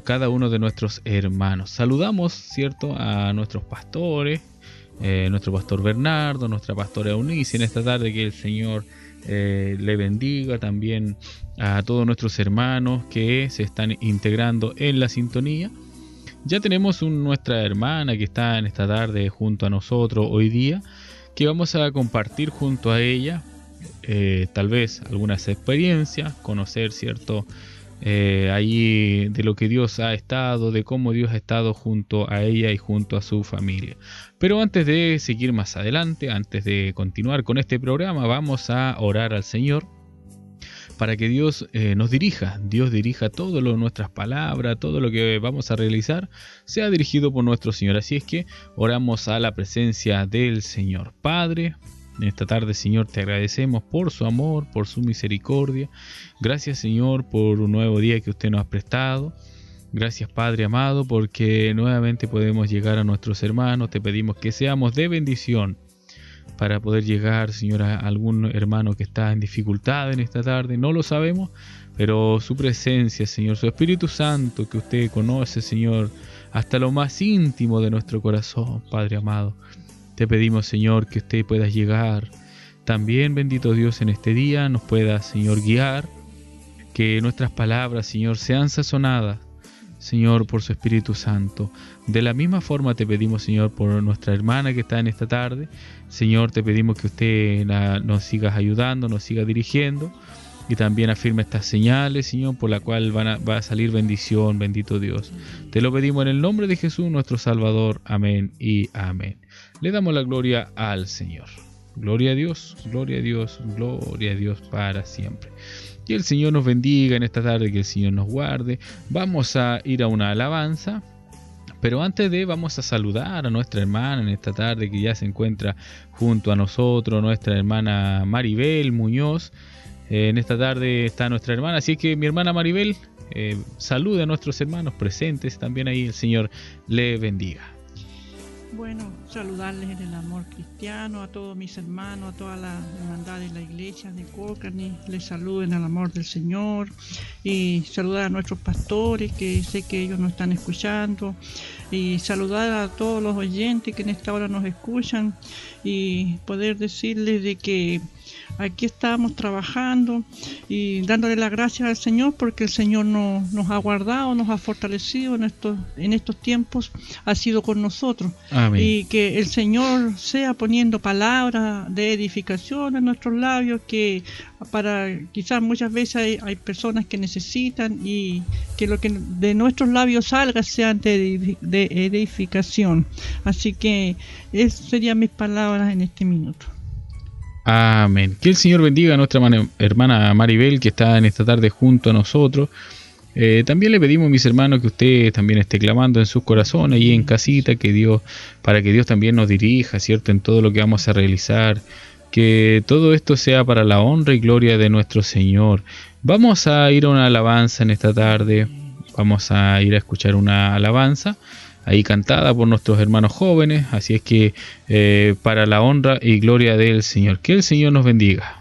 cada uno de nuestros hermanos. Saludamos, ¿cierto?, a nuestros pastores, nuestro pastor Bernardo, nuestra pastora Eunice en esta tarde. Que el Señor le bendiga también a todos nuestros hermanos que se están integrando en la sintonía. Ya tenemos nuestra hermana que está en esta tarde junto a nosotros hoy día, que vamos a compartir junto a ella tal vez algunas experiencias, conocer, ¿cierto?, allí de lo que Dios ha estado, de cómo Dios ha estado junto a ella y junto a su familia. Pero antes de seguir más adelante, antes de continuar con este programa, vamos a orar al Señor para que Dios nos dirija. Dios dirija todo nuestras palabras, todo lo que vamos a realizar, sea dirigido por nuestro Señor. Así es que oramos a la presencia del Señor. Padre, en esta tarde, Señor, te agradecemos por su amor, por su misericordia. Gracias, Señor, por un nuevo día que usted nos ha prestado. Gracias, Padre amado, porque nuevamente podemos llegar a nuestros hermanos. Te pedimos que seamos de bendición para poder llegar, Señor, a algún hermano que está en dificultad en esta tarde. No lo sabemos, pero su presencia, Señor, su Espíritu Santo que usted conoce, Señor, hasta lo más íntimo de nuestro corazón, Padre amado. Te pedimos, Señor, que usted pueda llegar. También, bendito Dios, en este día nos pueda, Señor, guiar. Que nuestras palabras, Señor, sean sazonadas, Señor, por su Espíritu Santo. De la misma forma te pedimos, Señor, por nuestra hermana que está en esta tarde. Señor, te pedimos que usted nos siga ayudando, nos siga dirigiendo. Y también afirme estas señales, Señor, por la cual va a salir bendición, bendito Dios. Te lo pedimos en el nombre de Jesús, nuestro Salvador. Amén y amén. Le damos la gloria al Señor. Gloria a Dios, gloria a Dios, gloria a Dios para siempre. Que el Señor nos bendiga en esta tarde, que el Señor nos guarde. Vamos a ir a una alabanza, pero antes vamos a saludar a nuestra hermana en esta tarde que ya se encuentra junto a nosotros, nuestra hermana Maribel Muñoz. En esta tarde está nuestra hermana, así que mi hermana Maribel, salude a nuestros hermanos presentes también ahí. El Señor le bendiga. Bueno, saludarles en el amor cristiano a todos mis hermanos, a toda la hermandad de la iglesia de Cochrane. Les saludo en el amor del Señor y saludar a nuestros pastores, que sé que ellos nos están escuchando, y saludar a todos los oyentes que en esta hora nos escuchan y poder decirles de que aquí estamos trabajando y dándole las gracias al Señor, porque el Señor nos ha guardado, nos ha fortalecido en estos tiempos, ha sido con nosotros. Amén. Y que el Señor sea poniendo palabras de edificación en nuestros labios, que quizás muchas veces hay personas que necesitan, y que lo que de nuestros labios salga sea de edificación. Así que esas serían mis palabras en este minuto. Amén. Que el Señor bendiga a nuestra hermana Maribel, que está en esta tarde junto a nosotros. También le pedimos, mis hermanos, que usted también esté clamando en sus corazones y en casita, para que Dios también nos dirija, ¿cierto?, en todo lo que vamos a realizar. Que todo esto sea para la honra y gloria de nuestro Señor. Vamos a ir a una alabanza en esta tarde. Vamos a ir a escuchar una alabanza ahí cantada por nuestros hermanos jóvenes. Así es que para la honra y gloria del Señor. Que el Señor nos bendiga.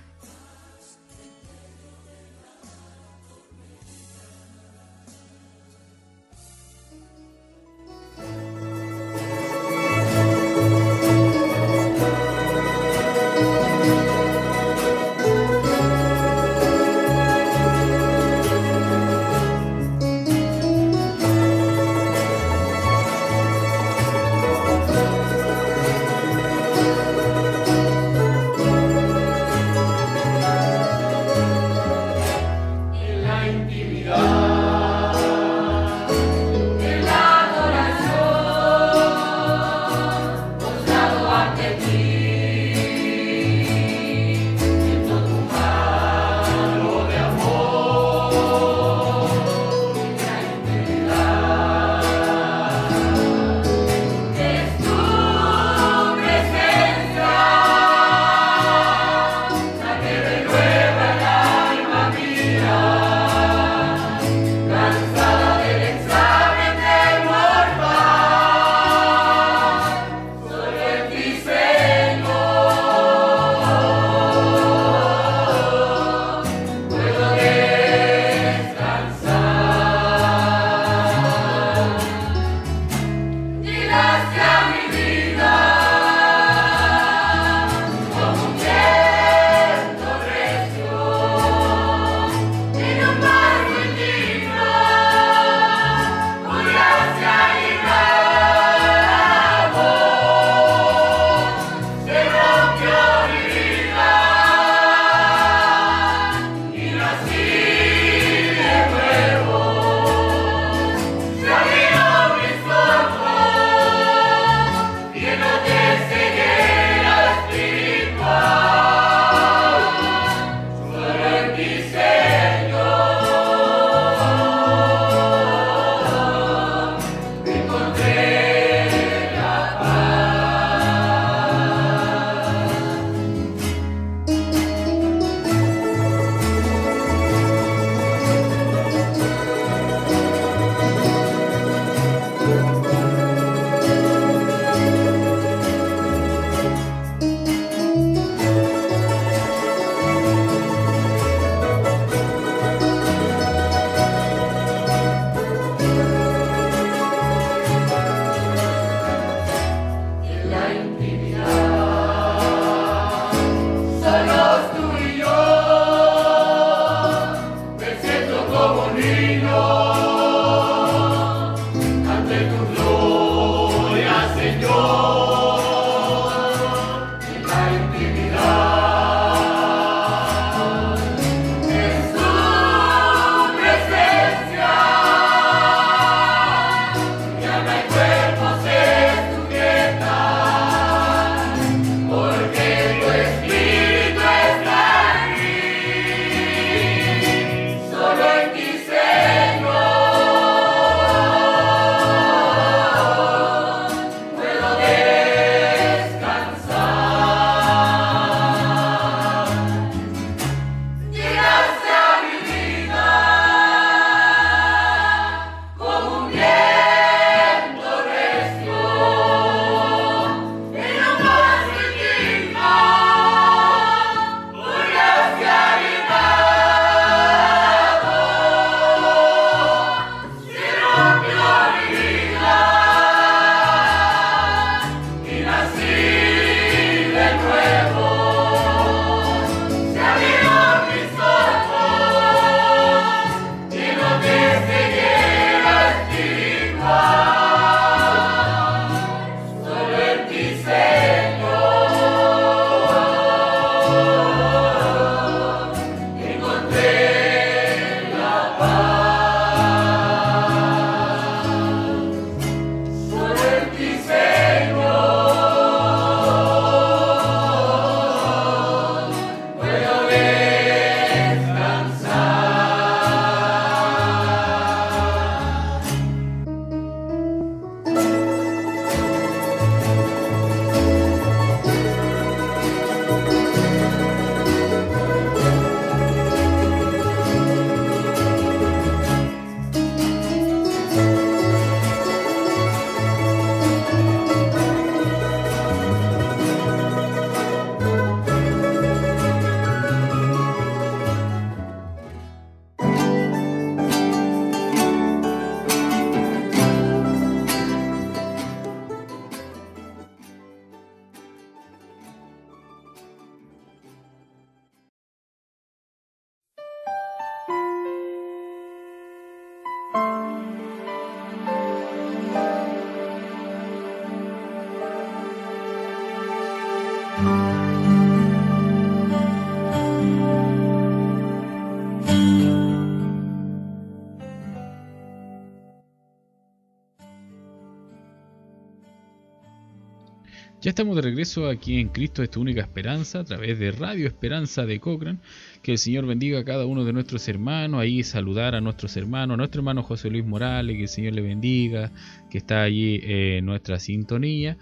Ya estamos de regreso aquí en Cristo es tu única esperanza, a través de Radio Esperanza de Cochrane. Que el Señor bendiga a cada uno de nuestros hermanos, ahí saludar a nuestros hermanos, a nuestro hermano José Luis Morales, que el Señor le bendiga, que está allí en nuestra sintonía.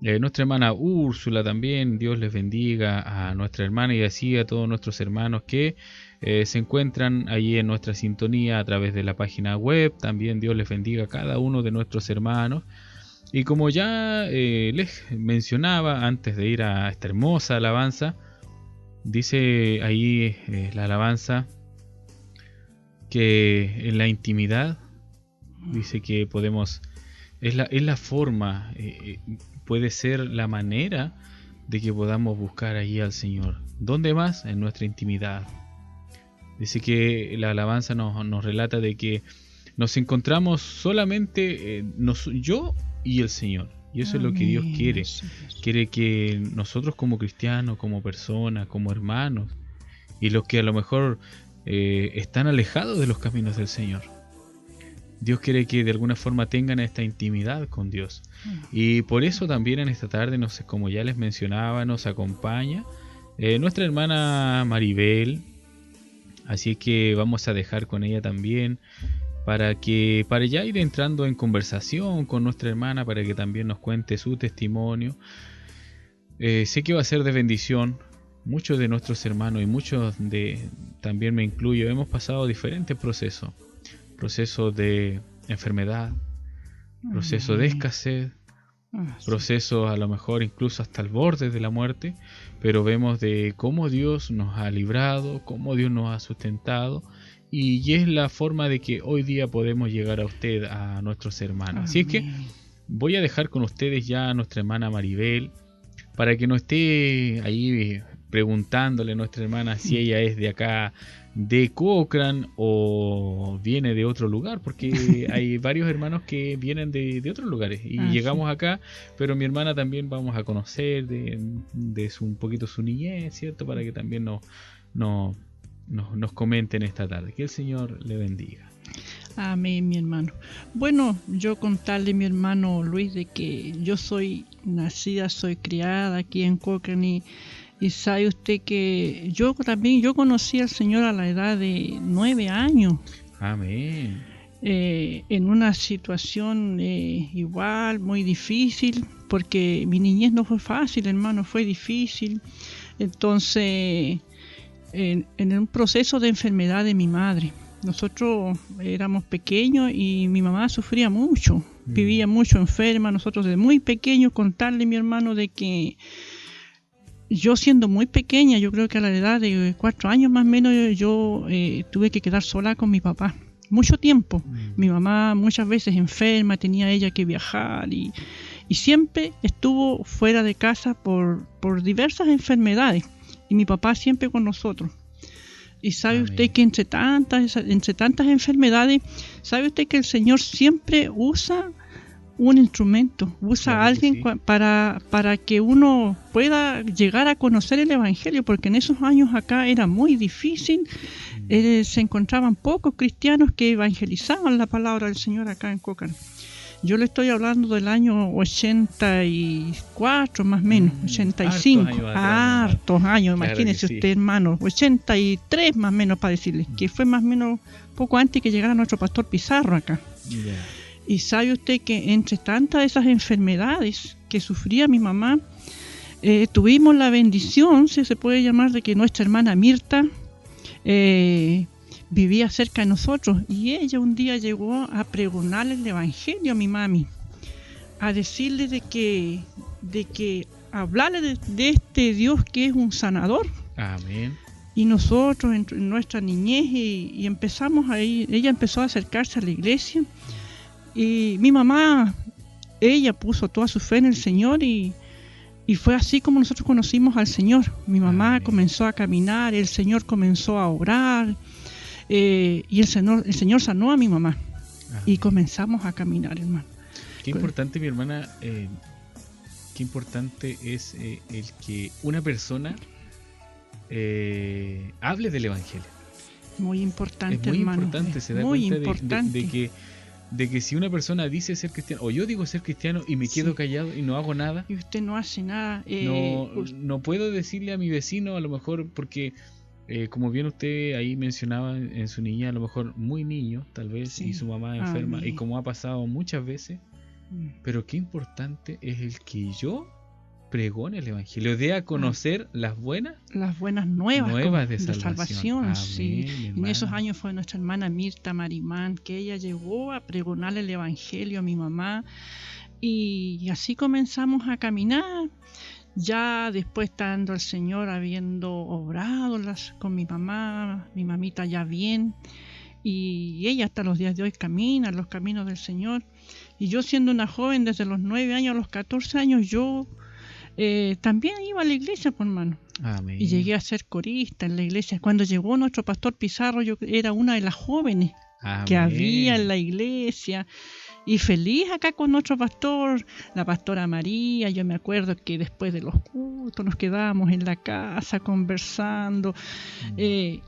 Nuestra hermana Úrsula también, Dios les bendiga a nuestra hermana y así a todos nuestros hermanos que se encuentran allí en nuestra sintonía a través de la página web. También Dios les bendiga a cada uno de nuestros hermanos. Y como ya les mencionaba antes de ir a esta hermosa alabanza, dice ahí la alabanza que en la intimidad, dice que podemos, es la forma, puede ser la manera de que podamos buscar allí al Señor. ¿Dónde más? En nuestra intimidad. Dice que la alabanza nos relata de que nos encontramos solamente yo y el Señor. Y eso es lo que Dios quiere. Quiere que nosotros como cristianos, como personas, como hermanos, y los que a lo mejor están alejados de los caminos del Señor, Dios quiere que de alguna forma tengan esta intimidad con Dios. Y por eso también en esta tarde, como ya les mencionaba, nos acompaña nuestra hermana Maribel. Así que vamos a dejar con ella también para ya ir entrando en conversación con nuestra hermana, para que también nos cuente su testimonio. Sé que va a ser de bendición. Muchos de nuestros hermanos y también me incluyo, hemos pasado diferentes procesos de enfermedad, procesos de escasez, procesos a lo mejor incluso hasta el borde de la muerte, pero vemos de cómo Dios nos ha librado, cómo Dios nos ha sustentado, y es la forma de que hoy día podemos llegar a usted, a nuestros hermanos. Así es que voy a dejar con ustedes ya a nuestra hermana Maribel, para que no esté ahí preguntándole a nuestra hermana si ella es de acá, de Cochrane, o viene de otro lugar, porque hay varios hermanos que vienen de otros lugares y llegamos acá, pero mi hermana también vamos a conocer de un poquito su niñez, ¿cierto? Para que también nos comenten esta tarde. Que el Señor le bendiga. Amén, mi hermano. Bueno, yo contarle, mi hermano Luis, de que yo soy criada aquí en Cochrane, y sabe usted que yo conocí al Señor a la edad de 9 años. Amén. En una situación igual, muy difícil, porque mi niñez no fue fácil, hermano, fue difícil. Entonces, en un proceso de enfermedad de mi madre. Nosotros éramos pequeños y mi mamá sufría mucho, vivía mucho enferma. Nosotros desde muy pequeños, contarle, mi hermano, de que yo siendo muy pequeña, yo creo que a la edad de 4 años más o menos, yo tuve que quedar sola con mi papá. Mucho tiempo. Mi mamá muchas veces enferma, tenía ella que viajar y siempre estuvo fuera de casa por diversas enfermedades. Y mi papá siempre con nosotros. Y sabe usted que entre tantas enfermedades, sabe usted que el Señor siempre usa un instrumento, usa a alguien para que uno pueda llegar a conocer el Evangelio, porque en esos años acá era muy difícil. Se encontraban pocos cristianos que evangelizaban la palabra del Señor acá en Cochrane. Yo le estoy hablando del año 84 más o menos, 85, hartos años, claro, imagínese usted, hermano, 83 más o menos, para decirle, que fue más o menos poco antes que llegara nuestro pastor Pizarro acá. Y sabe usted que entre tantas de esas enfermedades que sufría mi mamá, tuvimos la bendición, si se puede llamar, de que nuestra hermana Mirta vivía cerca de nosotros, y ella un día llegó a pregonarle el Evangelio a mi mami, a decirle de que hablarle de este Dios que es un sanador. Amén. Y nosotros en nuestra niñez y empezamos ahí, ella empezó a acercarse a la iglesia, y mi mamá, ella puso toda su fe en el Señor, y fue así como nosotros conocimos al Señor. Mi mamá Amén. Comenzó a caminar, el Señor comenzó a orar, y el Señor sanó a mi mamá. Amén. Y comenzamos a caminar, hermano. Qué importante, mi hermana, qué importante es el que una persona hable del Evangelio. Muy importante, es muy hermano. Importante, se da muy cuenta importante. De que de que si una persona dice ser cristiano, o yo digo ser cristiano y me quedo callado y no hago nada, y usted no hace nada, no puedo decirle a mi vecino, a lo mejor porque como bien usted ahí mencionaba en su niñez, a lo mejor muy niño tal vez, y su mamá enferma, y como ha pasado muchas veces, pero qué importante es el que yo pregone el evangelio, dé a conocer las buenas nuevas de salvación. Amén, sí. En esos años fue nuestra hermana Mirta Marimán, que ella llegó a pregonarle el evangelio a mi mamá, y así comenzamos a caminar. Ya después, estando el Señor habiendo obrado con mi mamá, mi mamita ya bien, y ella hasta los días de hoy camina en los caminos del Señor. Y yo, siendo una joven desde los 9 años a los 14 años, yo también iba a la iglesia, por hermano. Amén. Y llegué a ser corista en la iglesia. Cuando llegó nuestro pastor Pizarro, yo era una de las jóvenes que había en la iglesia. Y feliz acá con nuestro pastor, la pastora María. Yo me acuerdo que después de los cultos nos quedábamos en la casa conversando,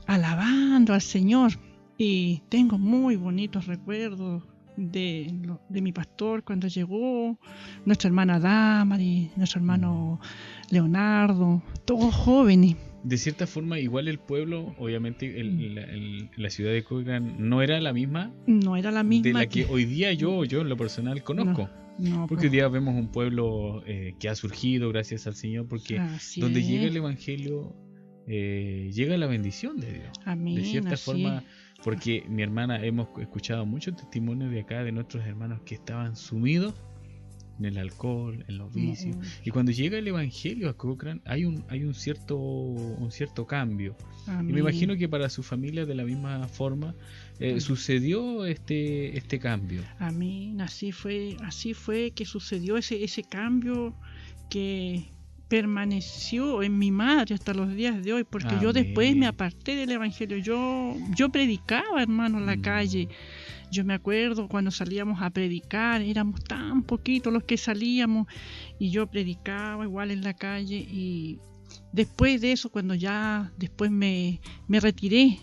alabando al Señor. Y tengo muy bonitos recuerdos de mi pastor cuando llegó, nuestra hermana Damari, nuestro hermano Leonardo, todos jóvenes. De cierta forma, igual el pueblo, obviamente la ciudad de Cochrane no era la misma de la que hoy día yo en lo personal conozco. Porque hoy día vemos un pueblo que ha surgido gracias al Señor, porque donde llega el evangelio llega la bendición de Dios. Amén, de cierta forma, porque mi hermana, hemos escuchado muchos testimonios de acá de nuestros hermanos que estaban sumidos en el alcohol, en los vicios, y cuando llega el evangelio a Cochrane hay un cierto cambio. Amén. Y me imagino que para su familia de la misma forma sucedió este cambio. Amén. Así fue que sucedió ese cambio que permaneció en mi madre hasta los días de hoy, porque Amén. Yo después me aparté del evangelio. Yo predicaba, hermano, en la calle. Yo me acuerdo cuando salíamos a predicar, éramos tan poquitos los que salíamos, y yo predicaba igual en la calle. Y después de eso, cuando ya después me retiré,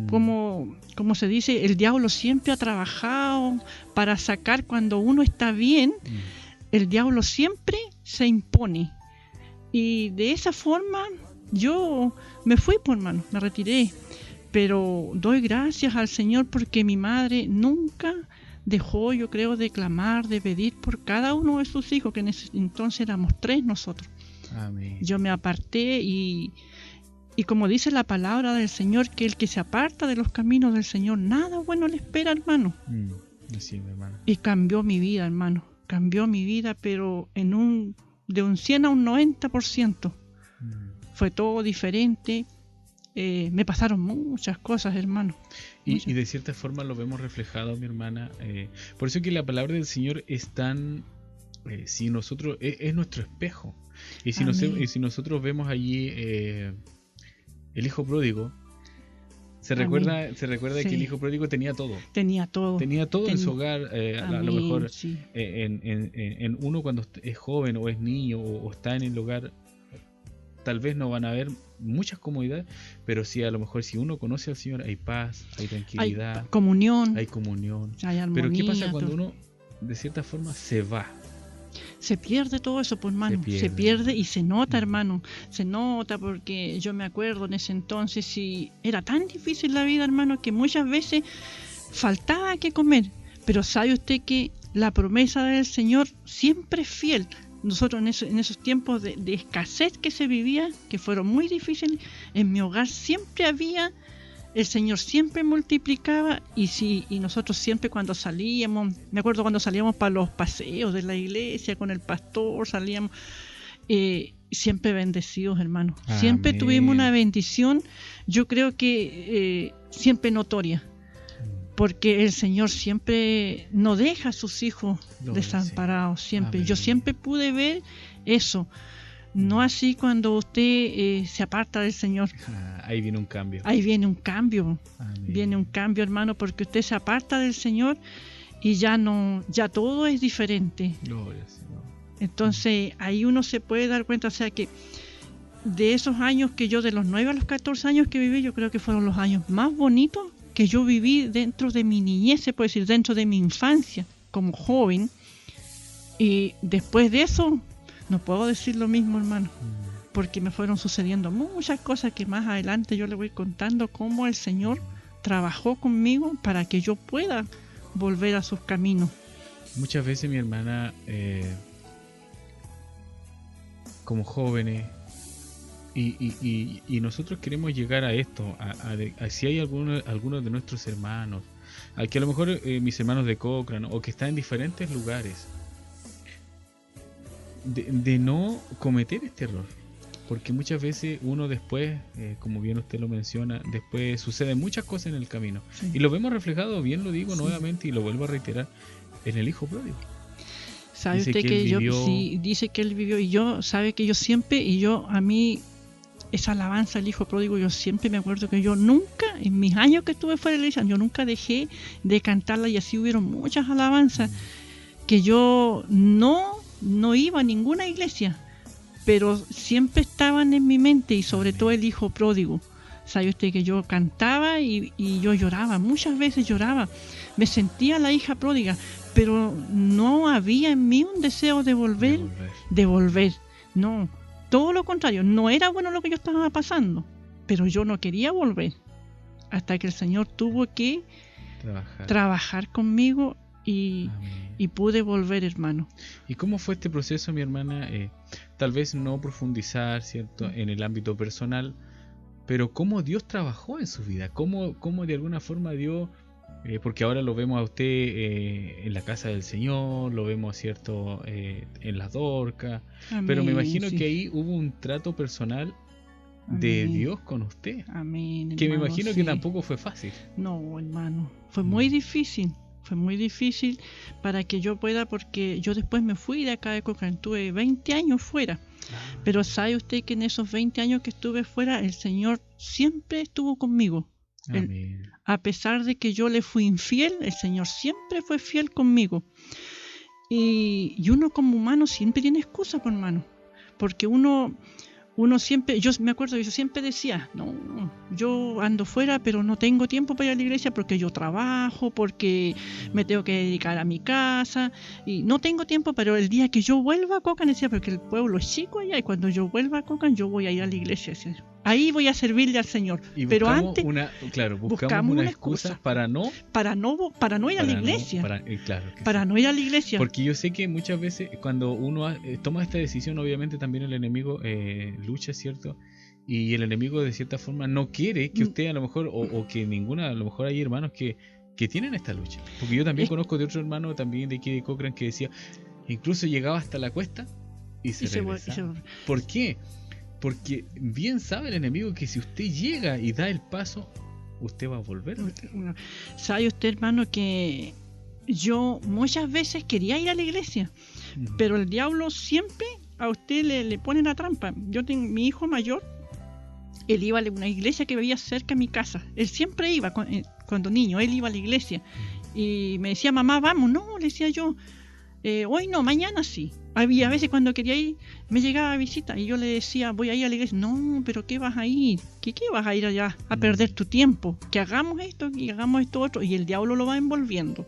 como se dice, el diablo siempre ha trabajado para sacar cuando uno está bien, el diablo siempre se impone. Y de esa forma yo me fui, por hermano, me retiré. Pero doy gracias al Señor porque mi madre nunca dejó, yo creo, de clamar, de pedir por cada uno de sus hijos, que en ese entonces éramos 3 nosotros. Amén. Yo me aparté y como dice la palabra del Señor, que el que se aparta de los caminos del Señor, nada bueno le espera, hermano. Así, mi hermano. Y cambió mi vida, hermano. Cambió mi vida, pero de un 100 a un 90%. Fue todo diferente. Me pasaron muchas cosas, hermano. Y de cierta forma lo vemos reflejado, mi hermana. Por eso que la palabra del Señor es tan... si nosotros es nuestro espejo. Y si nosotros vemos allí el hijo pródigo, se recuerda que el hijo pródigo tenía todo. Tenía todo en su hogar. A lo mejor en uno cuando es joven o es niño o está en el hogar, tal vez no van a haber muchas comodidades, pero sí, a lo mejor si uno conoce al Señor, hay paz, hay tranquilidad, hay comunión, hay armonía. Pero ¿qué pasa cuando uno de cierta forma se va? Se pierde todo eso, pues, hermano. Se pierde y se nota, hermano. Se nota, porque yo me acuerdo en ese entonces, si era tan difícil la vida, hermano, que muchas veces faltaba que comer. Pero sabe usted que la promesa del Señor siempre es fiel. Nosotros en esos tiempos de escasez que se vivía, que fueron muy difíciles, en mi hogar siempre había, el Señor siempre multiplicaba. Y nosotros siempre cuando salíamos, me acuerdo cuando salíamos para los paseos de la iglesia con el pastor, salíamos siempre bendecidos, hermano. Amén. Siempre tuvimos una bendición, yo creo que siempre notoria. Porque el Señor siempre no deja a sus hijos desamparados, siempre. Amén. Yo siempre pude ver eso. No así cuando usted se aparta del Señor. Ahí viene un cambio. Ahí viene un cambio. Amén. Viene un cambio, hermano, porque usted se aparta del Señor y ya todo es diferente. Gloria al Señor. Entonces ahí uno se puede dar cuenta, o sea que de esos años que yo, de los 9 a los 14 años que viví, yo creo que fueron los años más bonitos que yo viví dentro de mi niñez, se puede decir, dentro de mi infancia, como joven. Y después de eso, no puedo decir lo mismo, hermano, porque me fueron sucediendo muchas cosas que más adelante yo le voy contando cómo el Señor trabajó conmigo para que yo pueda volver a sus caminos. Muchas veces, mi hermana, como jóvenes, y nosotros queremos llegar a esto, a si hay algunos de nuestros hermanos, a que a lo mejor mis hermanos de Cochrane, o que están en diferentes lugares, de no cometer este error, porque muchas veces uno después, como bien usted lo menciona, después suceden muchas cosas en el camino, Sí. y lo vemos reflejado, bien lo digo Sí. nuevamente y lo vuelvo a reiterar, en el hijo pródigo. Sabe Dice usted que que él yo, vivió- sí, dice que él vivió, y yo, sabe que yo siempre, a mí, esa alabanza al hijo pródigo, yo siempre me acuerdo que yo nunca, en mis años que estuve fuera de la iglesia, yo nunca dejé de cantarla, y así hubieron muchas alabanzas que yo no iba a ninguna iglesia, pero siempre estaban en mi mente, y sobre todo el hijo pródigo. Sabe usted que yo cantaba y yo lloraba, muchas veces lloraba, me sentía la hija pródiga, pero no había en mí un deseo de volver, no, todo lo contrario, no era bueno lo que yo estaba pasando, pero yo no quería volver, hasta que el Señor tuvo que trabajar conmigo y pude volver, hermano. ¿Y cómo fue este proceso, mi hermana? Tal vez no profundizar, ¿cierto?, en el ámbito personal, pero cómo Dios trabajó en su vida, cómo de alguna forma Dios, porque ahora lo vemos a usted en la casa del Señor, lo vemos, ¿cierto?, en las Dorcas, pero me imagino sí. que ahí hubo un trato personal de Amén. Dios con usted, Amén, que me hermano, imagino sí. que tampoco fue fácil. No, hermano, fue muy difícil para que yo pueda, porque yo después me fui de acá de Cochrane, tuve 20 años fuera, pero sabe usted que en esos 20 años que estuve fuera, el Señor siempre estuvo conmigo. Amén. A pesar de que yo le fui infiel, el Señor siempre fue fiel conmigo. Y uno como humano siempre tiene excusa, por hermano, porque uno siempre, yo me acuerdo que yo siempre decía, no, yo ando fuera, pero no tengo tiempo para ir a la iglesia porque yo trabajo, porque me tengo que dedicar a mi casa, y no tengo tiempo, pero el día que yo vuelva a Cochrane, decía, porque el pueblo es chico allá, y cuando yo vuelva a Cochrane, yo voy a ir a la iglesia, decía, ahí voy a servirle al Señor. Y pero buscamos antes buscamos una excusa para no ir a la iglesia, para no ir a la iglesia. Porque yo sé que muchas veces cuando uno toma esta decisión, obviamente también el enemigo lucha, ¿cierto? Y el enemigo de cierta forma no quiere que usted a lo mejor, o que ninguna, a lo mejor hay hermanos que tienen esta lucha. Porque yo también conozco de otro hermano también de aquí de Cochrane que decía, incluso llegaba hasta la cuesta y se regresaba. ¿Por qué? Porque bien sabe el enemigo que si usted llega y da el paso, usted va a volver. Sabe usted, hermano, que yo muchas veces quería ir a la iglesia, pero el diablo siempre a usted le pone la trampa. Yo tengo mi hijo mayor, él iba a una iglesia que vivía cerca de mi casa. Él siempre iba, cuando niño, él iba a la iglesia. Y me decía, mamá, vamos. No, le decía yo, hoy no, mañana sí. Había veces cuando quería ir, me llegaba a visita y yo le decía, voy a ir a la iglesia. No, pero ¿qué vas a ir? ¿Qué vas a ir allá a perder tu tiempo? Que hagamos esto y hagamos esto otro. Y el diablo lo va envolviendo.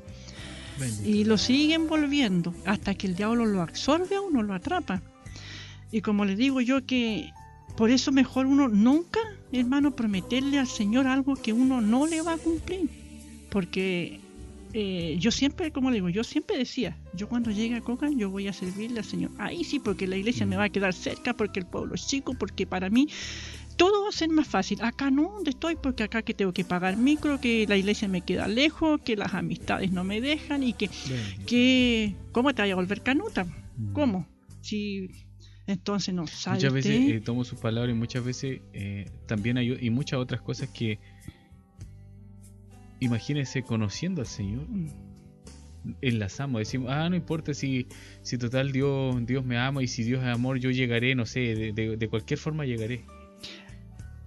Bendito. Y lo sigue envolviendo hasta que el diablo lo absorbe a uno, lo atrapa. Y como le digo yo, que por eso mejor uno nunca, hermano, prometerle al Señor algo que uno no le va a cumplir. Porque yo siempre, como le digo, yo siempre decía, yo cuando llegue a Cochrane, yo voy a servirle al Señor. Ahí sí, porque la iglesia me va a quedar cerca, porque el pueblo es chico, porque para mí todo va a ser más fácil. Acá no, donde estoy, porque acá que tengo que pagar micro, que la iglesia me queda lejos, que las amistades no me dejan, y que ¿cómo te vaya a volver canuta? ¿Cómo? Si entonces no sabe. Muchas veces tomo sus palabras y muchas veces también hay y muchas otras cosas que, imagínense, conociendo al Señor, enlazamos, decimos, no importa si total Dios me ama, y si Dios es amor, yo llegaré, no sé, de cualquier forma llegaré.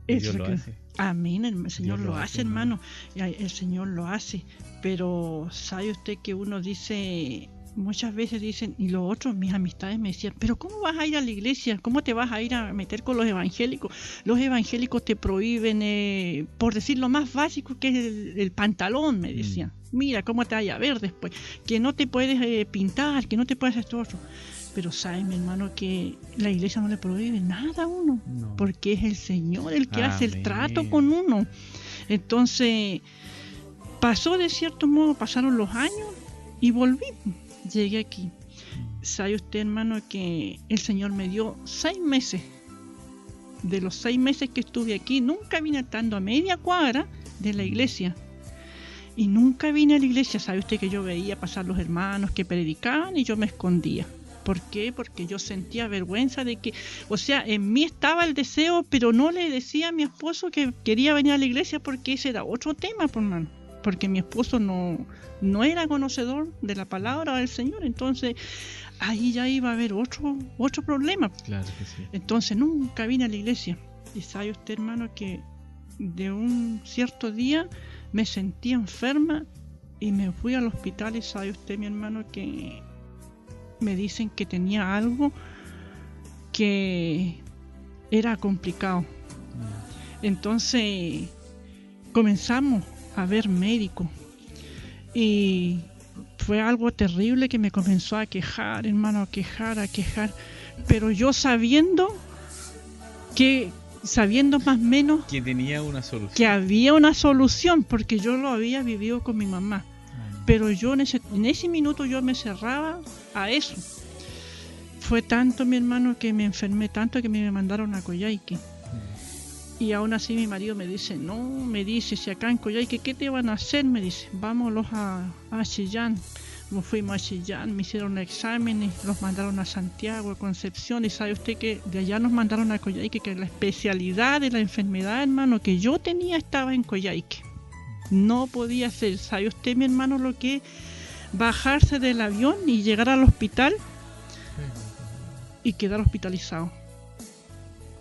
Dios lo hace. Amén, el Señor lo hace, hermano. El Señor lo hace. Pero sabe usted que uno dice, muchas veces dicen, y los otros, mis amistades me decían, pero ¿cómo vas a ir a la iglesia? ¿Cómo te vas a ir a meter con los evangélicos? Los evangélicos te prohíben, por decir lo más básico, que es el pantalón, me decían. Mira cómo te vaya a ver después, que no te puedes pintar, que no te puedes hacer esto otro. Pero sabe, mi hermano, que la iglesia no le prohíbe nada a uno, porque es el Señor el que hace el trato con uno. Entonces, pasó de cierto modo, pasaron los años y volví. Llegué aquí. ¿Sabe usted, hermano, que el Señor me dio 6 meses? De los 6 meses que estuve aquí, nunca vine estando a media cuadra de la iglesia. Y nunca vine a la iglesia. ¿Sabe usted que yo veía pasar los hermanos que predicaban y yo me escondía? ¿Por qué? Porque yo sentía vergüenza de que, o sea, en mí estaba el deseo, pero no le decía a mi esposo que quería venir a la iglesia porque ese era otro tema, por hermano. Porque mi esposo no era conocedor de la palabra del Señor, entonces ahí ya iba a haber otro problema. Claro que sí. Entonces nunca vine a la iglesia. Y sabe usted, hermano, que de un cierto día me sentí enferma y me fui al hospital. Y sabe usted, mi hermano, que me dicen que tenía algo que era complicado. Entonces comenzamos a ver médicos y fue algo terrible que me comenzó a quejar, hermano, a quejar, pero yo sabiendo más o menos que tenía una solución, que había una solución, porque yo lo había vivido con mi mamá. Pero yo en ese minuto yo me cerraba a eso. Fue tanto, mi hermano, que me enfermé tanto que me mandaron a Coyhaique. Y aún así mi marido me dice, si acá en Coyhaique, ¿qué te van a hacer? Me dice, vámonos a Chillán. Nos fuimos a Chillán, me hicieron exámenes, los mandaron a Santiago, a Concepción. Y sabe usted que de allá nos mandaron a Coyhaique, que la especialidad de la enfermedad, hermano, que yo tenía estaba en Coyhaique. No podía ser. ¿Sabe usted, mi hermano, lo que es bajarse del avión y llegar al hospital y quedar hospitalizado?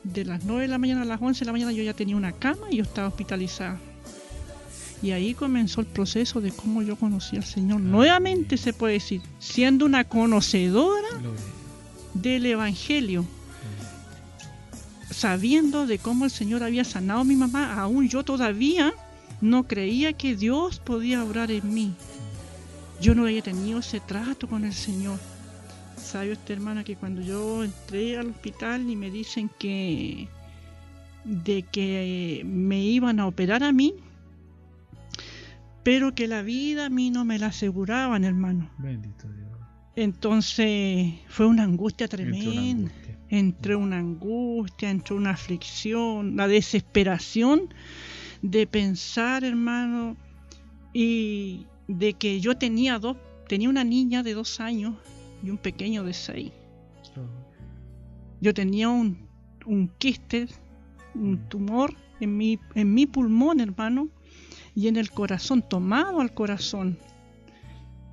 De las 9 de la mañana a las 11 de la mañana yo ya tenía una cama y yo estaba hospitalizada. Y ahí comenzó el proceso de cómo yo conocí al Señor. Nuevamente se puede decir, siendo una conocedora del Evangelio, sabiendo de cómo el Señor había sanado a mi mamá, aún yo todavía no creía que Dios podía obrar en mí. Yo no había tenido ese trato con el Señor. ¿Sabe usted, hermana, que cuando yo entré al hospital y me dicen que me iban a operar a mí, pero que la vida a mí no me la aseguraban, hermano? Bendito Dios. Entonces fue una angustia tremenda. Entre una angustia, entre una aflicción, la desesperación de pensar, hermano, y de que yo tenía una niña de 2 años y un pequeño de 6. Yo tenía un quiste, un tumor en mi pulmón, hermano, y en el corazón, tomado al corazón.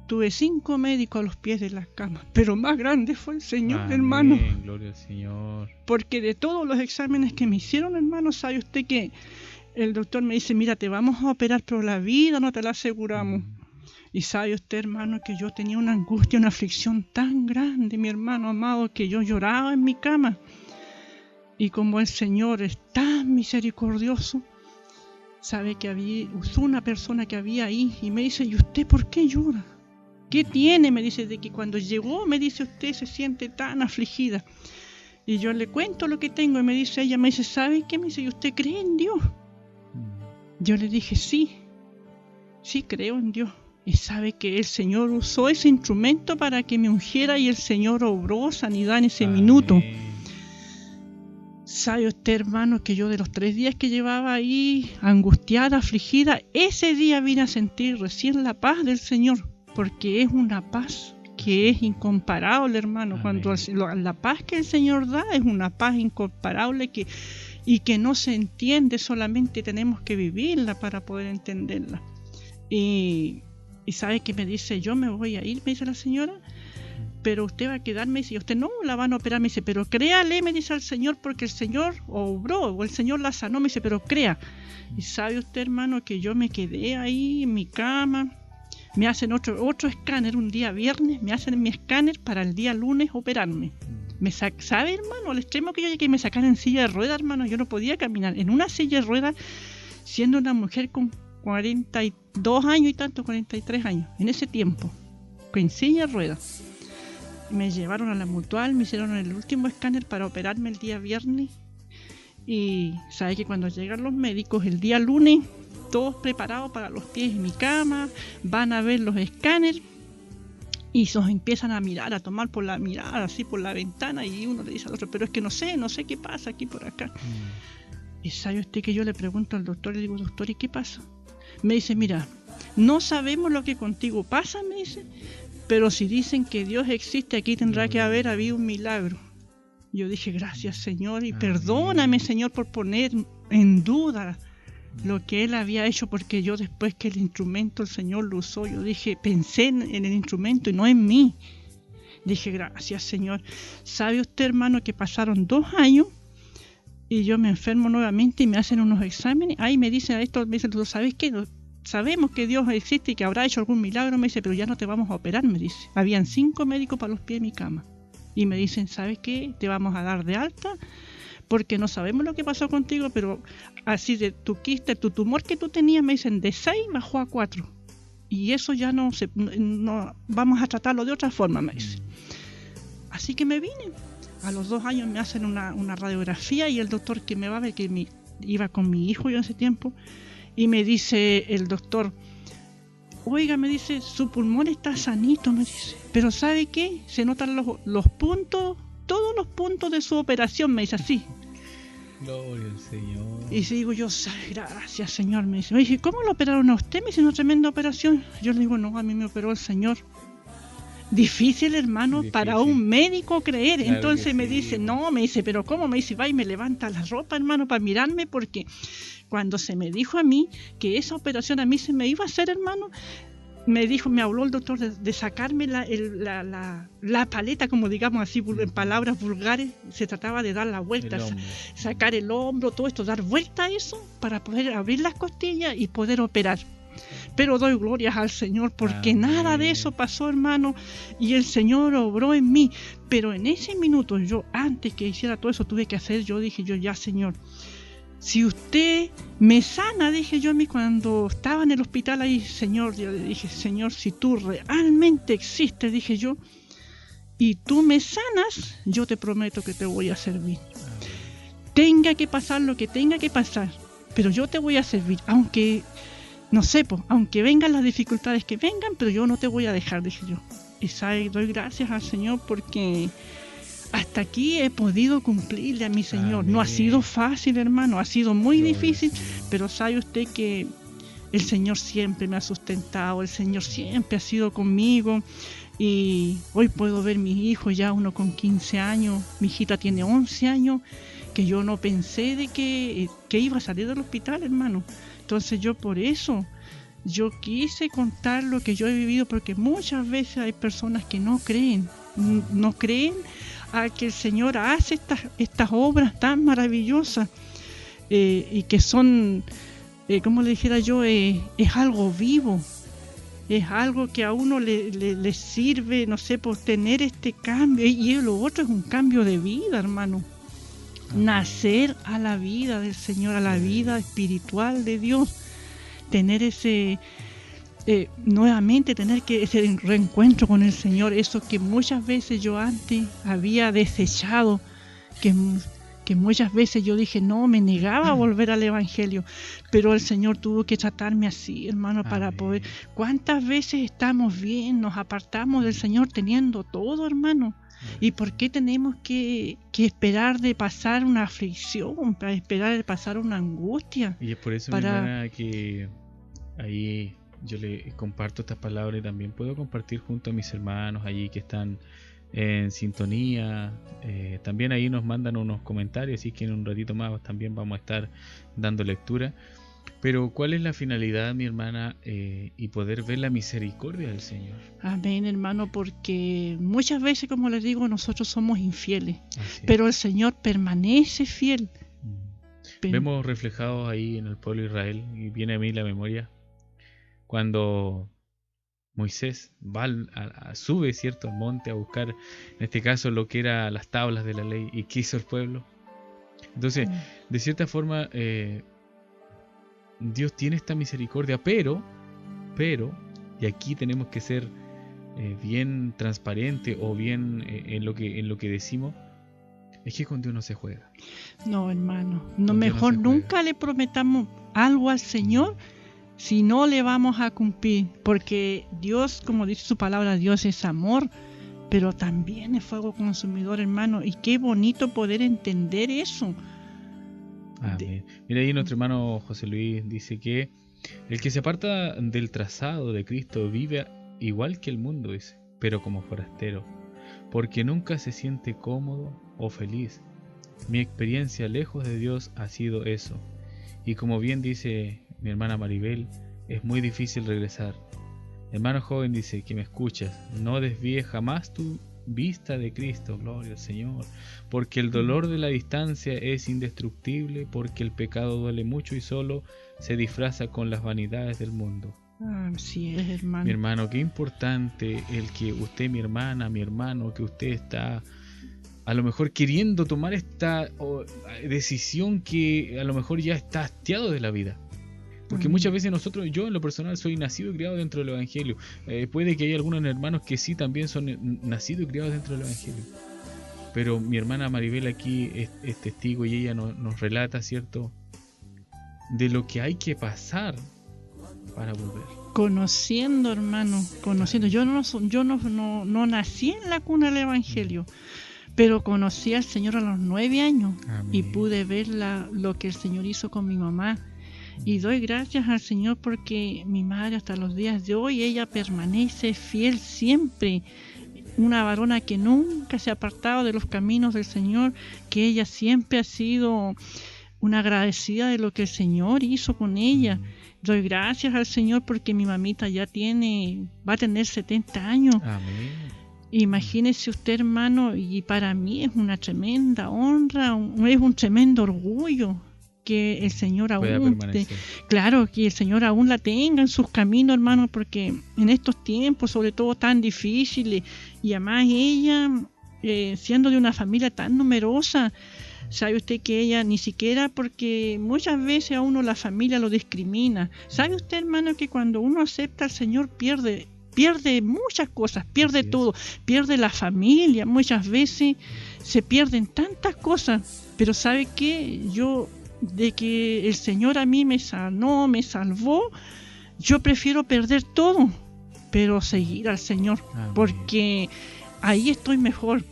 Tuve 5 médicos a los pies de la cama, pero más grande fue el Señor. Amén, hermano. Gloria al Señor. Porque de todos los exámenes que me hicieron, hermano, sabe usted que el doctor me dice, mira, te vamos a operar, pero la vida no te la aseguramos. Y sabe usted, hermano, que yo tenía una angustia, una aflicción tan grande, mi hermano amado, que yo lloraba en mi cama. Y como el Señor es tan misericordioso, sabe que usó una persona que había ahí y me dice, ¿y usted por qué llora? ¿Qué tiene? Me dice, de que cuando llegó, me dice, usted se siente tan afligida. Y yo le cuento lo que tengo y me dice, ella me dice, ¿sabe qué? Me dice, ¿y usted cree en Dios? Yo le dije, sí creo en Dios. Y sabe que el Señor usó ese instrumento para que me ungiera y el Señor obró sanidad en ese minuto. ¿Sabe usted, hermano, que yo de los 3 días que llevaba ahí, angustiada, afligida, ese día vine a sentir recién la paz del Señor? Porque es una paz que es incomparable, hermano. Cuando la paz que el Señor da es una paz incomparable y que no se entiende, solamente tenemos que vivirla para poder entenderla. Y sabe que me dice, yo me voy a ir, me dice la señora, pero usted va a quedar, me dice, y usted no la van a operar, me dice, pero créale, me dice al Señor, porque el Señor obró, o el Señor la sanó, me dice, pero crea. Y sabe usted, hermano, que yo me quedé ahí en mi cama, me hacen otro escáner un día viernes, me hacen mi escáner para el día lunes operarme. ¿Sabe, hermano? Al extremo que yo llegué, me sacaron en silla de ruedas, hermano. Yo no podía caminar en una silla de ruedas siendo una mujer con 42 años y tanto, 43 años, en ese tiempo, en silla de ruedas. Me llevaron a la Mutual, me hicieron el último escáner para operarme el día viernes. Y sabe que cuando llegan los médicos el día lunes, todos preparados para los pies en mi cama, van a ver los escáneres y se empiezan a mirar, a tomar por la mirada, así por la ventana, y uno le dice al otro, pero es que no sé qué pasa aquí por acá. Y sabe usted que yo le pregunto al doctor, le digo, doctor, ¿y qué pasa? Me dice, mira, no sabemos lo que contigo pasa, me dice, pero si dicen que Dios existe, aquí tendrá que haber habido un milagro. Yo dije, gracias, Señor, y perdóname, Señor, por poner en duda lo que Él había hecho, porque yo después que el instrumento el Señor lo usó, yo dije, pensé en el instrumento y no en mí. Dije, gracias, Señor. ¿Sabe usted, hermano, que pasaron 2 años y yo me enfermo nuevamente y me hacen unos exámenes? Ahí me dicen esto, me dicen, ¿tú sabes qué? Sabemos que Dios existe y que habrá hecho algún milagro. Me dice, pero ya no te vamos a operar, me dice. Habían 5 médicos para los pies de mi cama. Y me dicen, ¿sabes qué? Te vamos a dar de alta porque no sabemos lo que pasó contigo, pero así de tu quiste, tu tumor que tú tenías, me dicen, de 6 bajó a 4. Y eso ya no vamos a tratarlo de otra forma, me dicen. Así que me vine. A los 2 años me hacen una radiografía y el doctor que me va a ver, que iba con mi hijo yo en ese tiempo, y me dice el doctor, oiga, me dice, su pulmón está sanito, me dice, pero ¿sabe qué? Se notan los puntos, todos los puntos de su operación, me dice así. Gloria al Señor. Y digo yo, gracias, Señor, me dice. Oye, ¿cómo lo operaron a usted? Me dice, una tremenda operación. Yo le digo, no, a mí me operó el Señor. Difícil, hermano, para un médico creer. Claro. Entonces me dice, no, me dice, pero ¿cómo? Me dice, va y me levanta la ropa, hermano, para mirarme, porque cuando se me dijo a mí que esa operación a mí se me iba a hacer, hermano, me habló el doctor de sacarme la paleta, como digamos así, en palabras vulgares, se trataba de dar la vuelta, sacar el hombro, todo esto, dar vuelta a eso para poder abrir las costillas y poder operar. Pero doy glorias al Señor porque nada de eso pasó, hermano, y el Señor obró en mí. Pero en ese minuto, yo antes que hiciera todo eso, dije yo, ya, Señor, si usted me sana, dije yo a mí cuando estaba en el hospital ahí, Señor, yo le dije, Señor, si tú realmente existes, dije yo, y tú me sanas, yo te prometo que te voy a servir. Tenga que pasar lo que tenga que pasar, pero yo te voy a servir, aunque, no sé, aunque vengan las dificultades que vengan, pero yo no te voy a dejar, dije yo. Y doy gracias al Señor porque hasta aquí he podido cumplirle a mi Señor. Amén. No ha sido fácil, hermano, ha sido muy difícil, pero sabe usted que el Señor siempre me ha sustentado, el Señor siempre ha sido conmigo, y hoy puedo ver mis hijos, ya uno con 15 años, mi hijita tiene 11 años, que yo no pensé de que iba a salir del hospital, hermano. Entonces yo por eso, yo quise contar lo que yo he vivido, porque muchas veces hay personas que no creen a que el Señor hace estas obras tan maravillosas, y que son, como le dijera yo, es algo vivo, es algo que a uno le sirve, no sé, por tener este cambio, y lo otro es un cambio de vida, hermano. Nacer a la vida del Señor, a la vida espiritual de Dios, tener ese nuevamente tener ese reencuentro con el Señor, eso que muchas veces yo antes había desechado, que muchas veces yo dije, no, me negaba a volver al Evangelio, pero el Señor tuvo que tratarme así, hermano, para poder. ¿Cuántas veces estamos bien, nos apartamos del Señor teniendo todo, hermano? ¿Y por qué tenemos que esperar de pasar una aflicción, para esperar de pasar una angustia? Y es por eso, mi hermana, que ahí yo le comparto estas palabras y también puedo compartir junto a mis hermanos allí que están en sintonía. También ahí nos mandan unos comentarios, así que en un ratito más también vamos a estar dando lectura. Pero ¿cuál es la finalidad, mi hermana? Y poder ver la misericordia del Señor. Amén, hermano, porque muchas veces, como les digo, nosotros somos infieles, pero el Señor permanece fiel. Vemos reflejados ahí en el pueblo de Israel, y viene a mí la memoria cuando Moisés sube, ¿cierto?, al monte a buscar, en este caso, lo que eran las tablas de la ley. ¿Y qué hizo el pueblo? Entonces, de cierta forma, Dios tiene esta misericordia, pero, y aquí tenemos que ser bien transparente o bien en lo que decimos, es que con Dios no se juega. No, hermano, no, Con Dios mejor no se nunca juega. le prometamos algo al Señor si no le vamos a cumplir, porque Dios, como dice su palabra, Dios es amor, pero también es fuego consumidor, hermano, y qué bonito poder entender eso. Amén. Mira, ahí nuestro hermano José Luis dice que el que se aparta del trazado de Cristo vive igual que el mundo, dice, pero como forastero, porque nunca se siente cómodo o feliz. Mi experiencia lejos de Dios ha sido eso, y como bien dice mi hermana Maribel, es muy difícil regresar. Hermano joven, dice que me escuchas, no desvíes jamás tu vista de Cristo, gloria al Señor, porque el dolor de la distancia es indestructible, porque el pecado duele mucho y solo se disfraza con las vanidades del mundo. Así es, hermano. Mi hermano, qué importante el que usted, mi hermana, mi hermano, que usted está a lo mejor queriendo tomar esta decisión que a lo mejor ya está hastiado de la vida. Porque muchas veces yo en lo personal soy nacido y criado dentro del Evangelio. Puede que haya algunos hermanos que sí también son nacidos y criados dentro del Evangelio. Pero mi hermana Maribel aquí es testigo y ella nos relata, ¿cierto?, de lo que hay que pasar para volver. Conociendo, hermano, conociendo. Yo no nací en la cuna del Evangelio, pero conocí al Señor a los 9 años. Amén. Y pude ver lo que el Señor hizo con mi mamá. Y doy gracias al Señor porque mi madre hasta los días de hoy, ella permanece fiel siempre. Una varona que nunca se ha apartado de los caminos del Señor, que ella siempre ha sido una agradecida de lo que el Señor hizo con ella. Doy gracias al Señor porque mi mamita ya va a tener 70 años. Amén. Imagínese usted, hermano, y para mí es una tremenda honra, es un tremendo orgullo que el Señor aún, claro, que el Señor aún la tenga en sus caminos, hermano, porque en estos tiempos, sobre todo tan difíciles, y además ella, siendo de una familia tan numerosa, sabe usted que ella ni siquiera, porque muchas veces a uno la familia lo discrimina. Sabe usted, hermano, que cuando uno acepta al Señor pierde muchas cosas, pierde todo, pierde la familia, muchas veces se pierden tantas cosas, pero sabe que de que el Señor a mí me sanó, me salvó, yo prefiero perder todo, pero seguir al Señor. Amén. Porque ahí estoy mejor,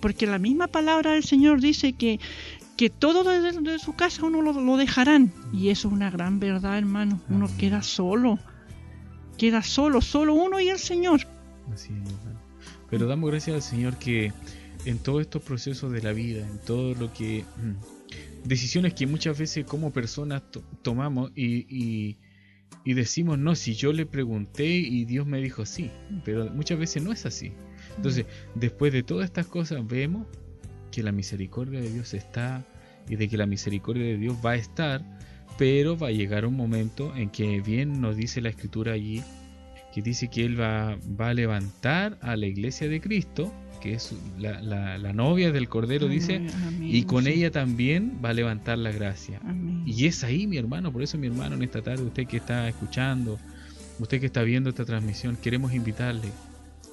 porque la misma palabra del Señor dice que todo de su casa uno lo dejarán, y eso es una gran verdad, hermano. Uno queda solo uno y el Señor. Así es, hermano. Pero damos gracias al Señor que en todos estos procesos de la vida, en todo lo que decisiones que muchas veces como personas tomamos y decimos, no, si yo le pregunté y Dios me dijo sí, pero muchas veces no es así. Entonces, después de todas estas cosas vemos que la misericordia de Dios está y de que la misericordia de Dios va a estar, pero va a llegar un momento en que bien nos dice la Escritura allí, que dice que Él va a levantar a la iglesia de Cristo, que es la novia del Cordero, dice, amén, y con ella también va a levantar la gracia. Amén. Y es ahí, mi hermano, por eso, mi hermano, en esta tarde, usted que está escuchando, usted que está viendo esta transmisión, queremos invitarle.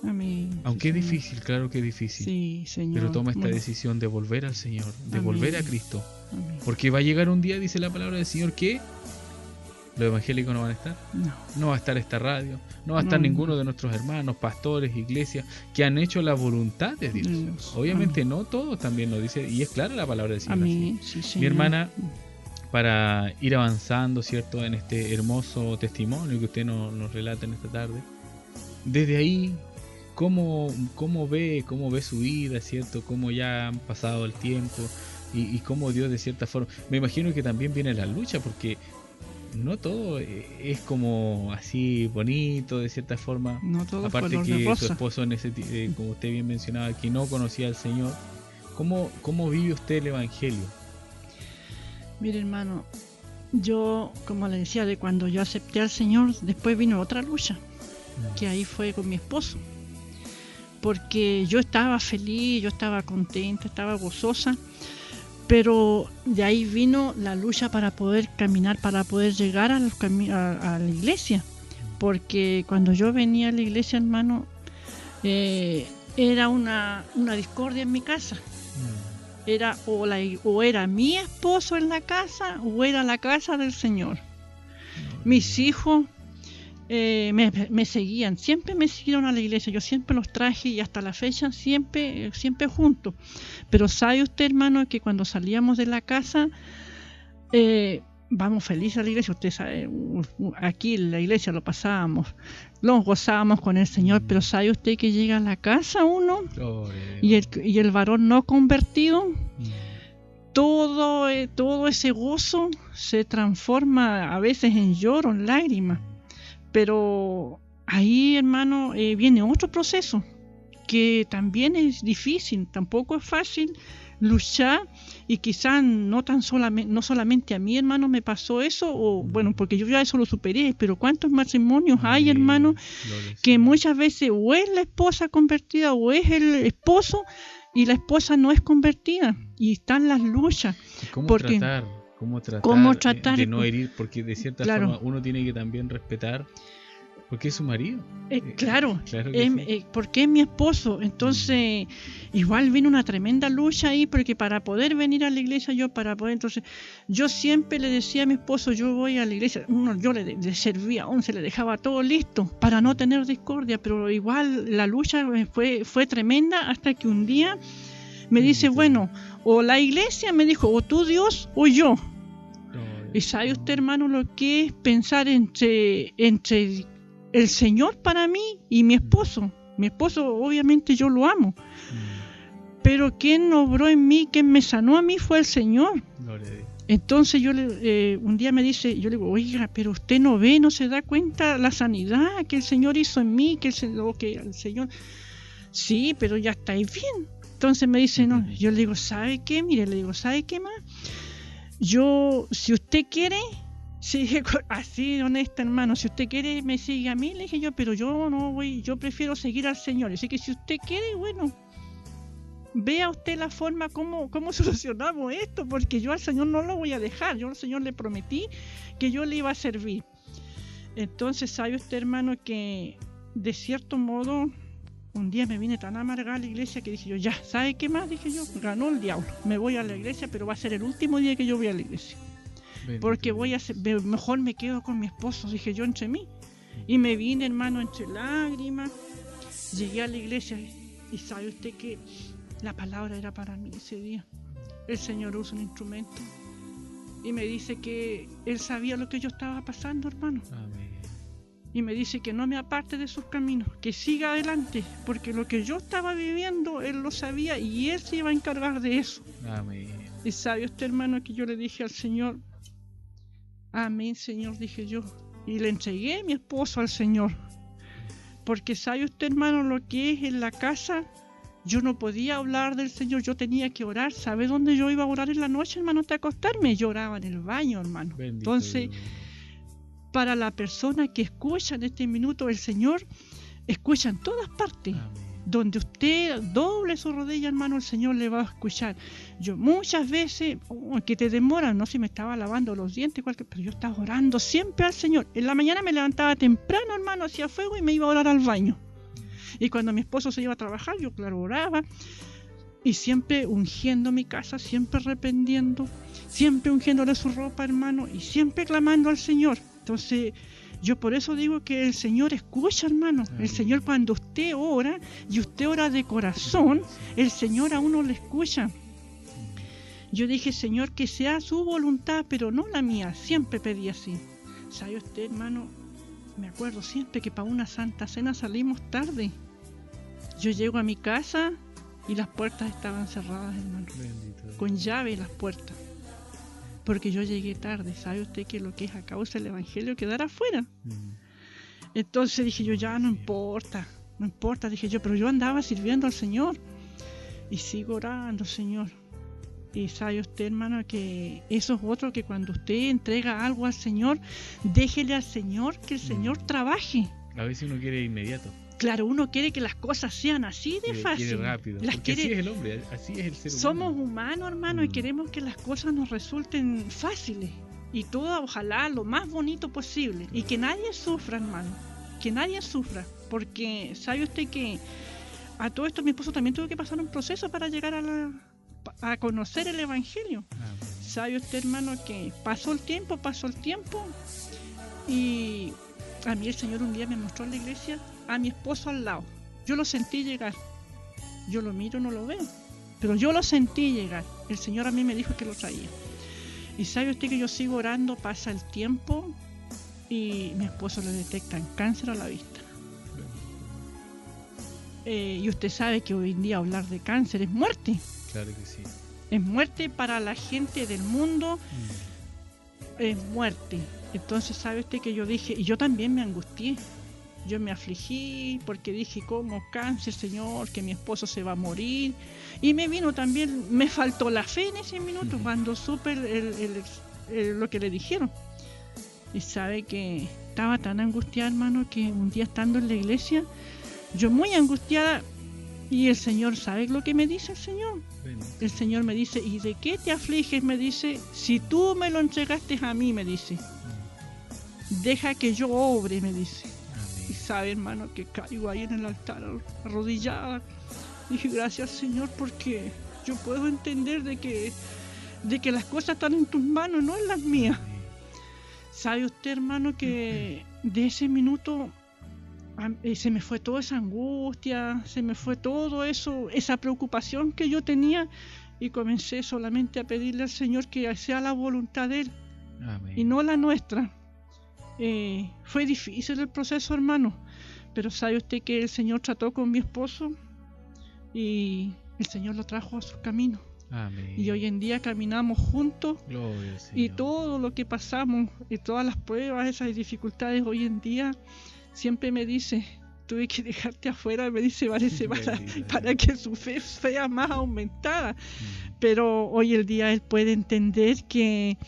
Amén. Aunque sí, es difícil, claro que es difícil, sí, Señor, pero toma esta decisión de volver al Señor, de amén, volver a Cristo. Amén. Porque va a llegar un día, dice la palabra del Señor, que los evangélicos no van a estar. No va a estar esta radio, no va a estar ninguno de nuestros hermanos, pastores, iglesias, que han hecho la voluntad de Dios. Obviamente no todos, también nos dice, y es clara la palabra del Señor. Amén. Sí, mi hermana, para ir avanzando, ¿cierto?, en este hermoso testimonio que usted nos relata en esta tarde, desde ahí, ¿cómo ve su vida, ¿cierto?, cómo ya han pasado el tiempo y cómo Dios de cierta forma, me imagino que también viene la lucha, porque no todo es como así bonito de cierta forma. No todo. Aparte que su esposo, como usted bien mencionaba, que no conocía al Señor. ¿Cómo vive usted el Evangelio? Mire, hermano, yo, como le decía, de cuando yo acepté al Señor, después vino otra lucha. que ahí fue con mi esposo. Porque yo estaba feliz, yo estaba contenta, estaba gozosa, pero de ahí vino la lucha para poder caminar, para poder llegar a la iglesia. Porque cuando yo venía a la iglesia, hermano, era una discordia en mi casa. Era o era mi esposo en la casa o era la casa del Señor. Mis hijos me seguían, siempre me siguieron a la iglesia, yo siempre los traje y hasta la fecha siempre juntos. Pero sabe usted, hermano, que cuando salíamos de la casa, vamos felices a la iglesia, usted sabe, aquí en la iglesia lo pasábamos, los gozábamos con el Señor, pero sabe usted que llega a la casa uno y el varón no convertido, todo ese gozo se transforma a veces en lloro, en lágrimas. Pero ahí, hermano, viene otro proceso que también es difícil, tampoco es fácil luchar, y quizás no solamente a mí, hermano, me pasó eso, o bueno, porque yo ya eso lo superé, pero cuántos matrimonios hay, hermano, que muchas veces o es la esposa convertida o es el esposo y la esposa no es convertida, y están las luchas. ¿Cómo tratar de no herir? Porque de cierta forma uno tiene que también respetar, porque es su marido. Claro porque es mi esposo. Entonces, igual vino una tremenda lucha ahí, porque para poder venir a la iglesia, entonces, yo siempre le decía a mi esposo, yo voy a la iglesia, yo le servía 11, le dejaba todo listo para no tener discordia, pero igual la lucha fue tremenda, hasta que un día me dice, bueno, o la iglesia, me dijo, o tú Dios o yo. Y sabe usted, hermano, lo que es pensar entre el Señor para mí y mi esposo. Mi esposo, obviamente, yo lo amo. Pero quien obró en mí, quien me sanó a mí fue el Señor. Entonces un día me dice, yo le digo, oiga, pero usted no ve, no se da cuenta la sanidad que el Señor hizo en mí, que el Señor... Sí, pero ya estáis bien. Entonces me dice, no, yo le digo, ¿sabe qué? Mire, le digo, ¿sabe qué más? Yo, si usted quiere, así honesta, hermano, si usted quiere me sigue a mí, le dije yo, pero yo no voy, yo prefiero seguir al Señor. Así que si usted quiere, bueno, vea usted la forma cómo solucionamos esto, porque yo al Señor no lo voy a dejar. Yo al Señor le prometí que yo le iba a servir. Entonces, sabe usted, hermano, que de cierto modo... Un día me vine tan amargada a la iglesia que dije yo, ya, ¿sabe qué más? Dije yo, ganó el diablo. Me voy a la iglesia, pero va a ser el último día que yo voy a la iglesia. Porque mejor me quedo con mi esposo, dije yo, entre mí. Y me vine, hermano, entre lágrimas. Llegué a la iglesia y sabe usted que la palabra era para mí ese día. El Señor usa un instrumento y me dice que Él sabía lo que yo estaba pasando, hermano. Amén. Y me dice que no me aparte de sus caminos, que siga adelante, porque lo que yo estaba viviendo, Él lo sabía y Él se iba a encargar de eso. Amén. Y sabe usted, hermano, que yo le dije al Señor, amén, Señor, dije yo, y le entregué a mi esposo al Señor. Porque sabe usted, hermano, lo que es en la casa, yo no podía hablar del Señor, yo tenía que orar. ¿Sabe dónde yo iba a orar en la noche, hermano, hasta acostarme? Yo oraba en el baño, hermano. Bendito Entonces... Dios. Para la persona que escucha en este minuto el Señor, escucha en todas partes. Amén. Donde usted doble su rodilla, hermano, el Señor le va a escuchar. Yo muchas veces, que te demoran, no sé si me estaba lavando los dientes, pero yo estaba orando siempre al Señor. En la mañana me levantaba temprano, hermano, hacía fuego y me iba a orar al baño. Y cuando mi esposo se iba a trabajar, yo claro oraba. Y siempre ungiendo mi casa, siempre arrepentiendo, siempre ungiéndole su ropa, hermano, y siempre clamando al Señor. Entonces, yo por eso digo que el Señor escucha, hermano. El Señor, cuando usted ora, y usted ora de corazón, el Señor a uno le escucha. Yo dije, Señor, que sea su voluntad, pero no la mía. Siempre pedí así. ¿Sabe usted, hermano? Me acuerdo siempre que para una Santa Cena salimos tarde. Yo llego a mi casa y las puertas estaban cerradas, hermano. Con llave las puertas. Porque yo llegué tarde. ¿Sabe usted que lo que es a causa del Evangelio quedar afuera? Entonces dije yo, ya no importa, dije yo, pero yo andaba sirviendo al Señor y sigo orando, Señor. Y sabe usted, hermano, que eso es otro, que cuando usted entrega algo al Señor, déjele al Señor que el Señor trabaje. A veces uno quiere inmediato. Claro, uno quiere que las cosas sean así de fácil. Quiere rápido. Las Porque quiere... así es el hombre, así es el ser humano. Somos humanos, hermano, y queremos que las cosas nos resulten fáciles. Y todo, ojalá, lo más bonito posible. Y que nadie sufra, hermano. Que nadie sufra. Porque, ¿sabe usted que a todo esto mi esposo también tuvo que pasar un proceso para llegar a conocer el Evangelio? ¿Sabe usted, hermano, que pasó el tiempo, y a mí el Señor un día me mostró en la iglesia a mi esposo al lado? Yo lo sentí llegar. Yo lo miro, no lo veo, pero yo lo sentí llegar. El Señor a mí me dijo que lo traía. Y sabe usted que yo sigo orando, pasa el tiempo y mi esposo le detectan cáncer a la vista. Y usted sabe que hoy en día hablar de cáncer es muerte. Claro que sí. Es muerte para la gente del mundo. Es muerte. Entonces sabe usted que yo dije, y yo también me angustié. Yo me afligí porque dije, ¿cómo cáncer, Señor? Que mi esposo se va a morir. Y me vino también, me faltó la fe en ese minuto cuando supe lo que le dijeron. Y sabe que estaba tan angustiada, hermano, que un día estando en la iglesia, yo muy angustiada, y el Señor, ¿sabe lo que me dice el Señor? El Señor me dice, ¿y de qué te afliges? Me dice, si tú me lo entregaste a mí, me dice, deja que yo obre, me dice. Y sabe, hermano, que caigo ahí en el altar arrodillada. Dije, gracias, Señor, porque yo puedo entender de que las cosas están en tus manos, no en las mías. Sabe usted, hermano, que de ese minuto se me fue toda esa angustia, se me fue todo eso, esa preocupación que yo tenía, y comencé solamente a pedirle al Señor que sea la voluntad de Él. Amén. Y no la nuestra. Fue difícil el proceso, hermano, pero sabe usted que el Señor trató con mi esposo y el Señor lo trajo a su camino. Amén. Y hoy en día caminamos juntos. Gloria al Señor. Y todo lo que pasamos y todas las pruebas, esas dificultades, hoy en día siempre me dice, tuve que dejarte afuera, me dice, parece, para que su fe sea más aumentada. Pero hoy el día él puede entender que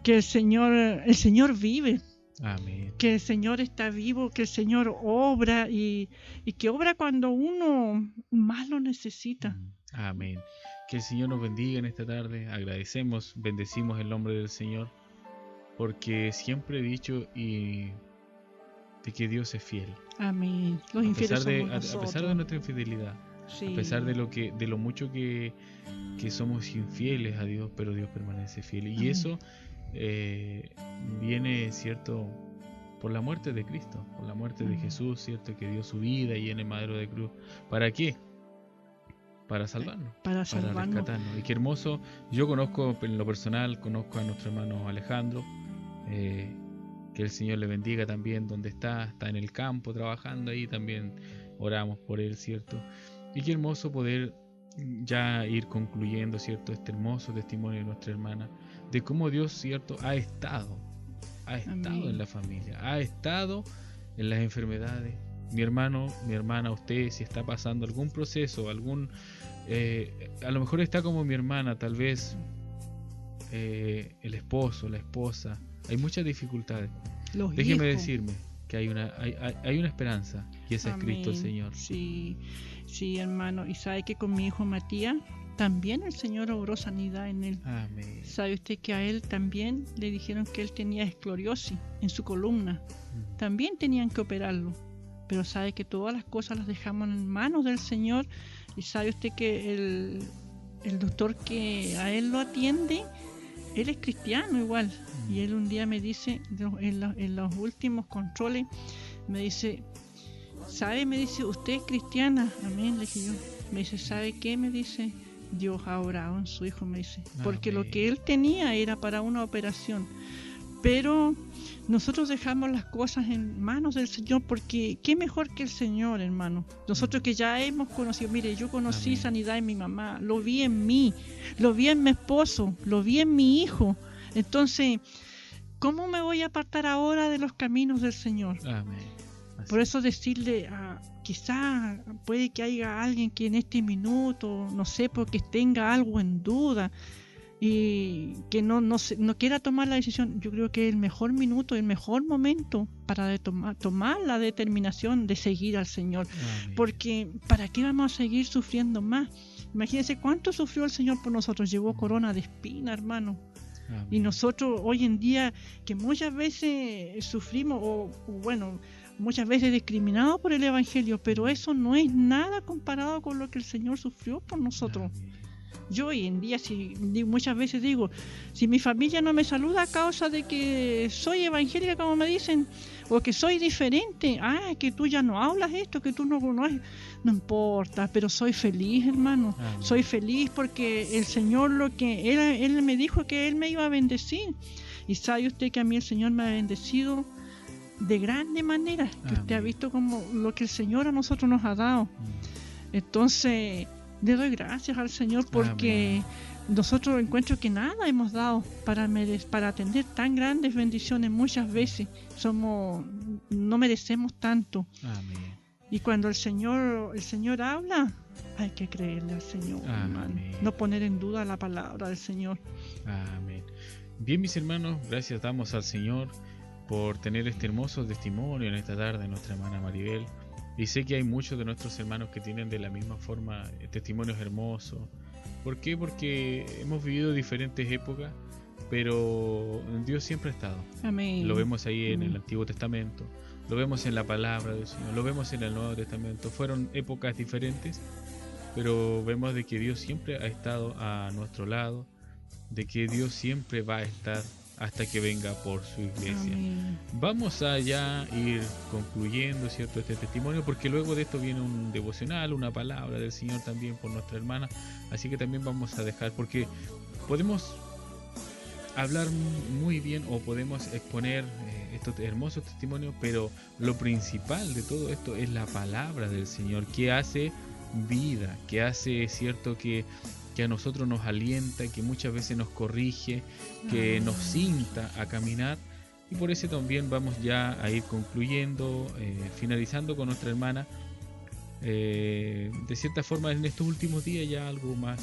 el Señor vive. Amén. Que el Señor está vivo, que el Señor obra y que obra cuando uno más lo necesita. Amén. Que el Señor nos bendiga en esta tarde. Agradecemos, bendecimos el nombre del Señor, porque siempre he dicho de que Dios es fiel. Amén. Los infieles somos nosotros. A pesar de nuestra infidelidad, sí. A pesar de lo mucho que somos infieles a Dios, pero Dios permanece fiel. Y amén. Eso viene, cierto, por la muerte de Cristo, por la muerte de Jesús, cierto, que dio su vida y en el madero de cruz. ¿Para qué? Para salvarnos, para rescatarnos. Y qué hermoso. Yo conozco, en lo personal, conozco a nuestro hermano Alejandro, que el Señor le bendiga también donde está en el campo trabajando ahí, también oramos por él, cierto. Y qué hermoso poder ya ir concluyendo, cierto, este hermoso testimonio de nuestra hermana, de cómo Dios, cierto, ha estado en la familia, ha estado en las enfermedades. Mi hermano, mi hermana, usted si está pasando algún proceso, a lo mejor está como mi hermana, tal vez el esposo, la esposa, hay muchas dificultades. Déjeme decirme que hay una esperanza, y esa es Cristo el Señor. Sí, hermano, y sabe que con mi hijo Matías también el Señor obró sanidad en él. Amén. Sabe usted que a él también le dijeron que él tenía esclerosis en su columna. También tenían que operarlo, pero sabe que todas las cosas las dejamos en manos del Señor. Y sabe usted que el doctor que a él lo atiende, él es cristiano igual. Y él un día me dice, en los últimos controles, me dice, ¿sabe? Me dice, ¿usted es cristiana? Amén, le dije yo. Me dice, ¿sabe qué? Me dice, Dios ha orado en su hijo, me dice. Porque lo que él tenía era para una operación. Pero nosotros dejamos las cosas en manos del Señor, porque qué mejor que el Señor, hermano. Nosotros que ya hemos conocido, mire, yo conocí sanidad en mi mamá, lo vi en mí, lo vi en mi esposo, lo vi en mi hijo. Entonces, ¿cómo me voy a apartar ahora de los caminos del Señor? Amén. Por eso decirle, quizá puede que haya alguien que en este minuto, no sé, porque tenga algo en duda. y que no quiera tomar la decisión, yo creo que el mejor minuto, el mejor momento para tomar la determinación de seguir al Señor. Amén. Porque ¿para qué vamos a seguir sufriendo más? Imagínense cuánto sufrió el Señor por nosotros. Llevó corona de espina, hermano. Amén. Y nosotros hoy en día, que muchas veces sufrimos, o bueno, muchas veces discriminados por el Evangelio, pero eso no es nada comparado con lo que el Señor sufrió por nosotros. Amén. Yo hoy en día, muchas veces digo, si mi familia no me saluda a causa de que soy evangélica, como me dicen, o que soy diferente, que tú ya no hablas esto, que tú no conoces, no importa, pero soy feliz, hermano. Amén. Soy feliz porque el Señor, lo que él me dijo que Él me iba a bendecir. Y sabe usted que a mí el Señor me ha bendecido de grande manera, que usted ha Amén. visto como lo que el Señor a nosotros nos ha dado. Entonces, le doy gracias al Señor porque nosotros encuentro que nada hemos dado para atender tan grandes bendiciones. Muchas veces no merecemos tanto. Amén. Y cuando el Señor habla, hay que creerle al Señor, hermano. No poner en duda la palabra del Señor. Amén. Bien, mis hermanos, gracias damos al Señor por tener este hermoso testimonio en esta tarde, nuestra hermana Maribel. Y sé que hay muchos de nuestros hermanos que tienen de la misma forma testimonios hermosos. ¿Por qué? Porque hemos vivido diferentes épocas, pero Dios siempre ha estado. Amén. Lo vemos ahí en el Antiguo Testamento, lo vemos en la palabra del Señor, lo vemos en el Nuevo Testamento. Fueron épocas diferentes, pero vemos de que Dios siempre ha estado a nuestro lado, de que Dios siempre va a estar hasta que venga por su iglesia. Amén. Vamos a ya ir concluyendo, ¿cierto?, este testimonio, porque luego de esto viene un devocional, una palabra del Señor también por nuestra hermana, así que también vamos a dejar, porque podemos hablar muy bien o podemos exponer estos hermosos testimonios, pero lo principal de todo esto es la palabra del Señor, que hace vida, que hace, cierto, que a nosotros nos alienta, que muchas veces nos corrige, que nos insta a caminar. Y por eso también vamos ya a ir concluyendo, finalizando con nuestra hermana, de cierta forma en estos últimos días ya algo más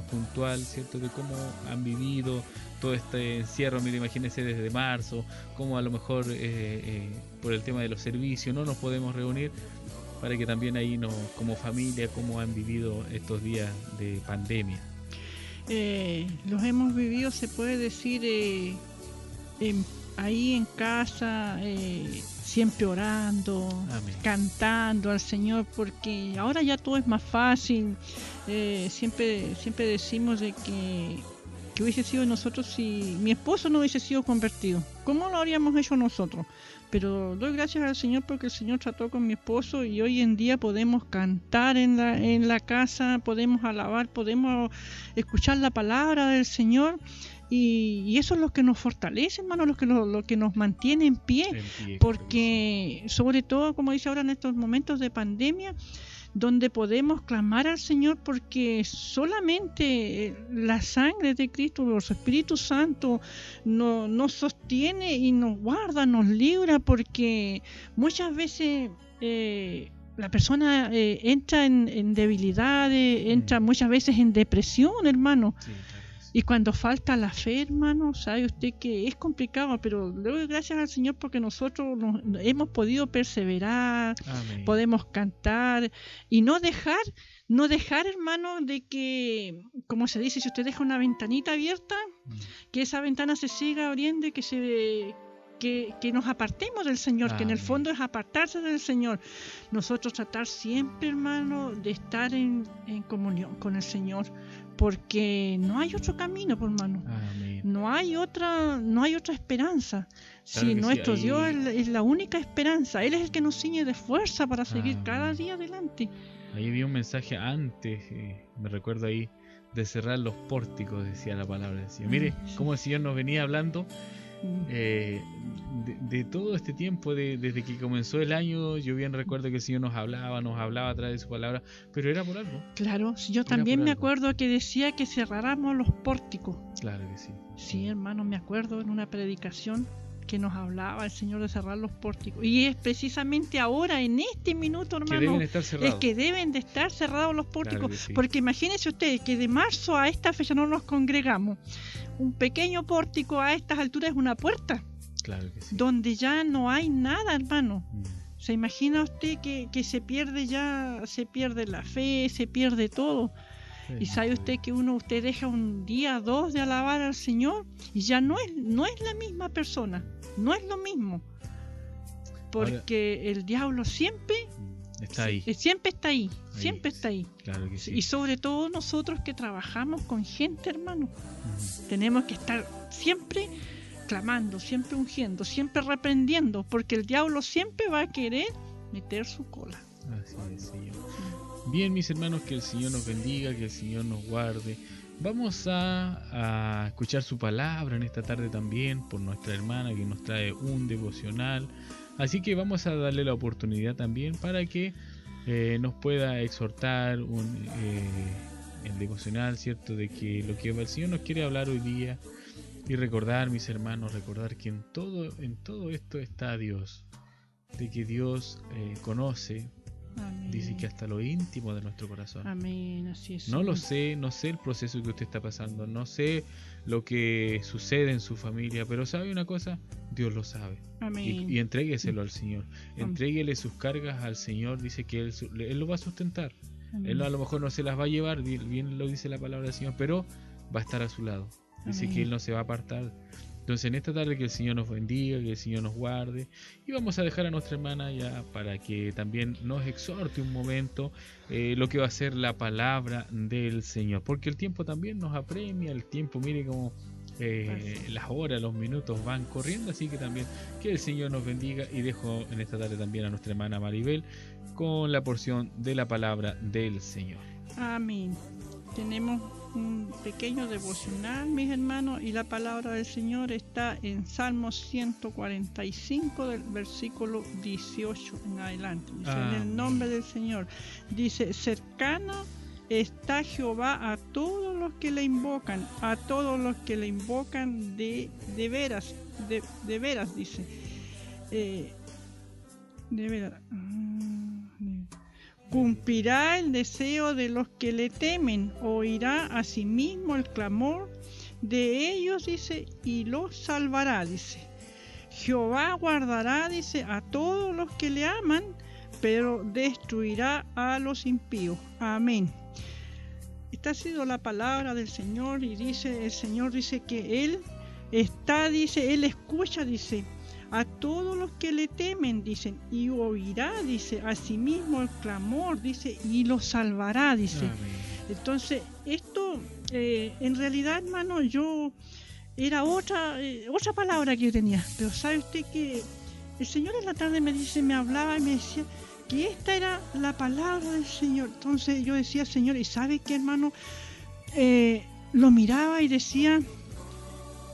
puntual, ¿cierto?, de cómo han vivido todo este encierro. Mira, imagínense desde marzo, cómo a lo mejor por el tema de los servicios no nos podemos reunir, para que también ahí como familia, cómo han vivido estos días de pandemia. Los hemos vivido, se puede decir, ahí en casa, siempre orando, Amén. cantando al Señor, porque ahora ya todo es más fácil. Siempre decimos de que hubiese sido nosotros si mi esposo no hubiese sido convertido. ¿Cómo lo habríamos hecho nosotros? Pero doy gracias al Señor porque el Señor trató con mi esposo y hoy en día podemos cantar en la casa, podemos alabar, podemos escuchar la palabra del Señor, y eso es lo que nos fortalece, hermano, lo que nos mantiene en pie, porque sobre todo, como dice ahora, en estos momentos de pandemia, donde podemos clamar al Señor, porque solamente la sangre de Cristo, los Espíritus Santos nos sostiene y nos guarda, nos libra, porque muchas veces la persona entra en debilidades, entra muchas veces en depresión, hermano. Sí, claro. Y cuando falta la fe, hermano, sabe usted que es complicado, pero le doy gracias al Señor porque nosotros hemos podido perseverar. Amén. Podemos cantar y no dejar, hermano, de que, como se dice, si usted deja una ventanita abierta, que esa ventana se siga abriendo y que nos apartemos del Señor, que en el fondo es apartarse del Señor. Nosotros tratar siempre, hermano, de estar en comunión con el Señor, porque no hay otro camino, hermano. Amén. No hay otra esperanza. Claro Si que nuestro sí, Dios es la única esperanza, Él es el que nos ciñe de fuerza para seguir cada Amén. día adelante. Ahí había un mensaje antes, me recuerdo ahí, de cerrar los pórticos, decía la palabra del Señor. Mire Sí. cómo el Señor nos venía hablando de todo este tiempo, desde que comenzó el año. Yo bien recuerdo que el Señor nos hablaba a través de su palabra, pero era por algo. Claro, yo Era también por me algo. acuerdo que decía que cerráramos los pórticos. Claro que sí. Sí, hermano, me acuerdo en una predicación que nos hablaba el Señor de cerrar los pórticos. Y es precisamente ahora, en este minuto, hermano, que deben estar cerrados. Es que deben de estar cerrados los pórticos. Claro que sí. Porque imagínense ustedes que de marzo a esta fecha no nos congregamos. Un pequeño pórtico a estas alturas es una puerta. Claro que sí. Donde ya no hay nada, hermano. ¿Se imagina usted que se pierde la fe, se pierde todo? Y sabe usted que usted deja un día, 2 de alabar al Señor y ya no es la misma persona, no es lo mismo. Porque ahora, el diablo siempre está ahí. Siempre está ahí. Siempre está ahí. Claro que sí. Y sobre todo nosotros que trabajamos con gente, hermano, tenemos que estar siempre clamando, siempre ungiendo, siempre reprendiendo, porque el diablo siempre va a querer meter su cola. Así es, Señor. Bien, mis hermanos, que el Señor nos bendiga, que el Señor nos guarde. Vamos a escuchar su palabra en esta tarde también por nuestra hermana que nos trae un devocional. Así que vamos a darle la oportunidad también para que nos pueda exhortar el devocional, ¿cierto? De que lo que el Señor nos quiere hablar hoy día. Y recordar, mis hermanos, recordar que en todo esto está Dios. De que Dios conoce. Amén. Dice que hasta lo íntimo de nuestro corazón. Amén, así es. No lo sé, no sé el proceso que usted está pasando, no sé lo que sucede en su familia, pero ¿sabe una cosa? Dios lo sabe. Amén. Y entrégueselo al Señor. Entréguele sus cargas al Señor, dice que Él lo va a sustentar. Amén. Él a lo mejor no se las va a llevar, bien lo dice la palabra del Señor, pero va a estar a su lado. Dice Amén. Que Él no se va a apartar. Entonces en esta tarde que el Señor nos bendiga, que el Señor nos guarde, y vamos a dejar a nuestra hermana ya para que también nos exhorte un momento lo que va a ser la palabra del Señor, porque el tiempo también nos apremia, el tiempo, mire cómo las horas, los minutos van corriendo, así que también que el Señor nos bendiga, y dejo en esta tarde también a nuestra hermana Maribel con la porción de la palabra del Señor. Amén. Tenemos un pequeño devocional, mis hermanos, y la palabra del Señor está en Salmos 145 del versículo 18 en adelante. Dice, en el nombre del Señor, dice: cercano está Jehová a todos los que le invocan, a todos los que le invocan de veras, dice, de veras. Cumplirá el deseo de los que le temen, oirá asimismo el clamor de ellos, dice, y los salvará, dice. Jehová guardará, dice, a todos los que le aman, pero destruirá a los impíos. Amén. Esta ha sido la palabra del Señor, y dice, el Señor dice que Él está, dice, Él escucha, dice, a todos los que le temen, dicen, y oirá, dice, asimismo el clamor, dice, y los salvará, dice. Amén. Entonces, esto, en realidad, hermano, yo era otra palabra que yo tenía, pero sabe usted que el Señor en la tarde me hablaba y me decía que esta era la palabra del Señor. Entonces yo decía, Señor, y sabe qué, hermano, lo miraba y decía,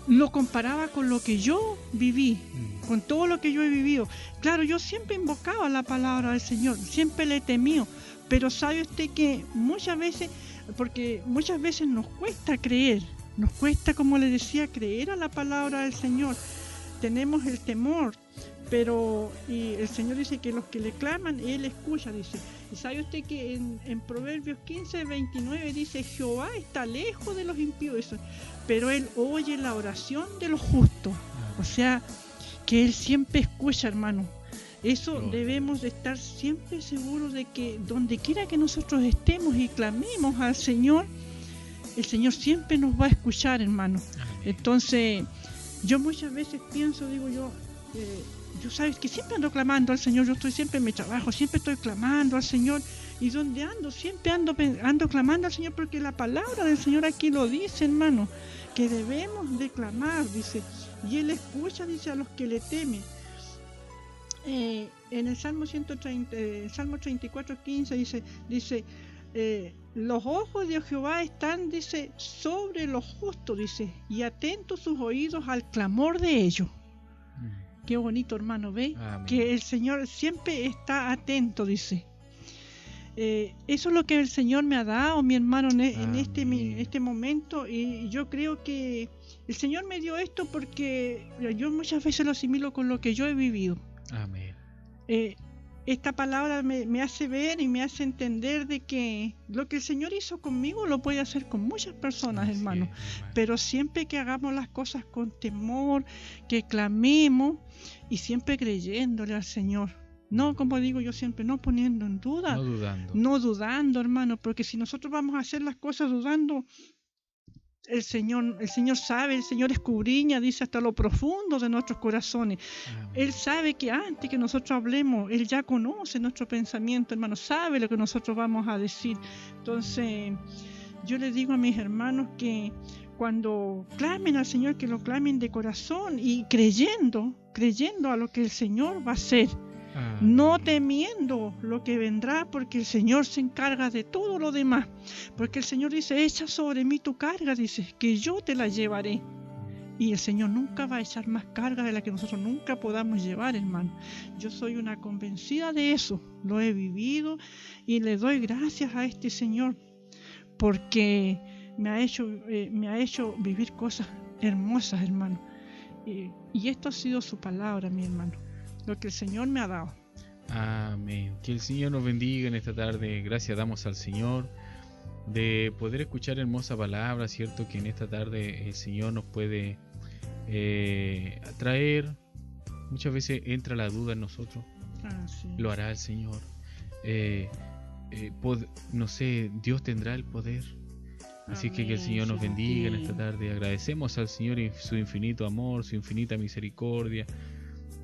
lo comparaba con lo que yo viví, con todo lo que yo he vivido. Claro, yo siempre invocaba la palabra del Señor, siempre le temí, pero sabe usted que muchas veces nos cuesta creer, nos cuesta, como le decía, creer a la palabra del Señor. Tenemos el temor, y el Señor dice que los que le claman, Él escucha, dice. Y sabe usted que en Proverbios 15:29 dice: Jehová está lejos de los impíos, pero Él oye la oración de los justos. O sea, que Él siempre escucha, hermano. Eso debemos de estar siempre seguros de que donde quiera que nosotros estemos y clamemos al Señor, el Señor siempre nos va a escuchar, hermano. Entonces, yo muchas veces pienso, digo yo sabes que siempre ando clamando al Señor, yo estoy siempre en mi trabajo, siempre estoy clamando al Señor, y donde ando, siempre ando clamando al Señor, porque la palabra del Señor aquí lo dice, hermano, que debemos de clamar, dice, y Él escucha, dice, a los que le temen. En el Salmo 34:15 dice, los ojos de Jehová están, dice, sobre los justos, dice, y atentos sus oídos al clamor de ellos. Qué bonito, hermano, ¿ve? Amén. Que el Señor siempre está atento, dice. eso es lo que el Señor me ha dado, mi hermano, en Amén. este momento. Y yo creo que el Señor me dio esto porque yo muchas veces lo asimilo con lo que yo he vivido. Amén. Esta palabra me hace ver y me hace entender de que lo que el Señor hizo conmigo lo puede hacer con muchas personas, Así hermano. es, hermano. Pero siempre que hagamos las cosas con temor, que clamemos y siempre creyéndole al Señor. No, como digo yo siempre, no poniendo en duda, No dudando. no dudando, hermano, porque si nosotros vamos a hacer las cosas dudando, el Señor sabe, el Señor escudriña, dice, hasta lo profundo de nuestros corazones. Amén. Él sabe que antes que nosotros hablemos, Él ya conoce nuestro pensamiento, hermano, sabe lo que nosotros vamos a decir. Entonces, yo les digo a mis hermanos que cuando clamen al Señor, que lo clamen de corazón y creyendo a lo que el Señor va a hacer. Amén. No temiendo lo que vendrá, porque el Señor se encarga de todo lo demás. Porque el Señor dice, echa sobre mí tu carga, dice, que yo te la llevaré. Y el Señor nunca va a echar más carga de la que nosotros nunca podamos llevar, hermano. Yo soy una convencida de eso, lo he vivido y le doy gracias a este Señor, porque me ha hecho vivir cosas hermosas, hermano. Y esto ha sido su palabra, mi hermano, lo que el Señor me ha dado. Amén. Que el Señor nos bendiga en esta tarde. Gracias damos al Señor de poder escuchar hermosa palabra, ¿cierto? Que en esta tarde el Señor nos puede atraer. Muchas veces entra la duda en nosotros. Sí. Lo hará el Señor. No sé, Dios tendrá el poder. Así que el Señor nos bendiga en esta tarde. Agradecemos al Señor y su infinito amor, su infinita misericordia.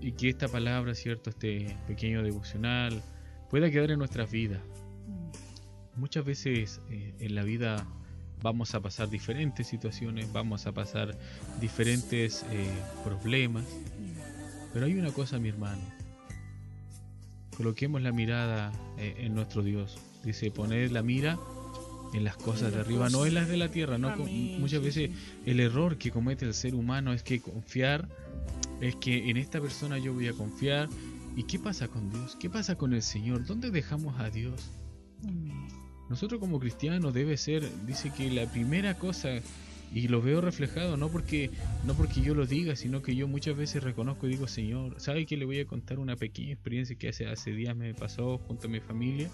Y que esta palabra, ¿cierto? Este pequeño devocional pueda quedar en nuestras vidas. Muchas veces en la vida vamos a pasar diferentes situaciones, vamos a pasar diferentes problemas. Pero hay una cosa, mi hermano. Coloquemos la mirada en nuestro Dios. Dice, poned la mira en las cosas de arriba, no en las de la tierra. No, muchas veces el error que comete el ser humano es que confiar, es que en esta persona yo voy a confiar. ¿Y qué pasa con Dios? ¿Qué pasa con el Señor? ¿Dónde dejamos a Dios? Nosotros como cristianos debe ser, dice que la primera cosa, y lo veo reflejado no porque yo lo diga, sino que yo muchas veces reconozco y digo, Señor, ¿sabe que le voy a contar una pequeña experiencia que hace días me pasó junto a mi familia?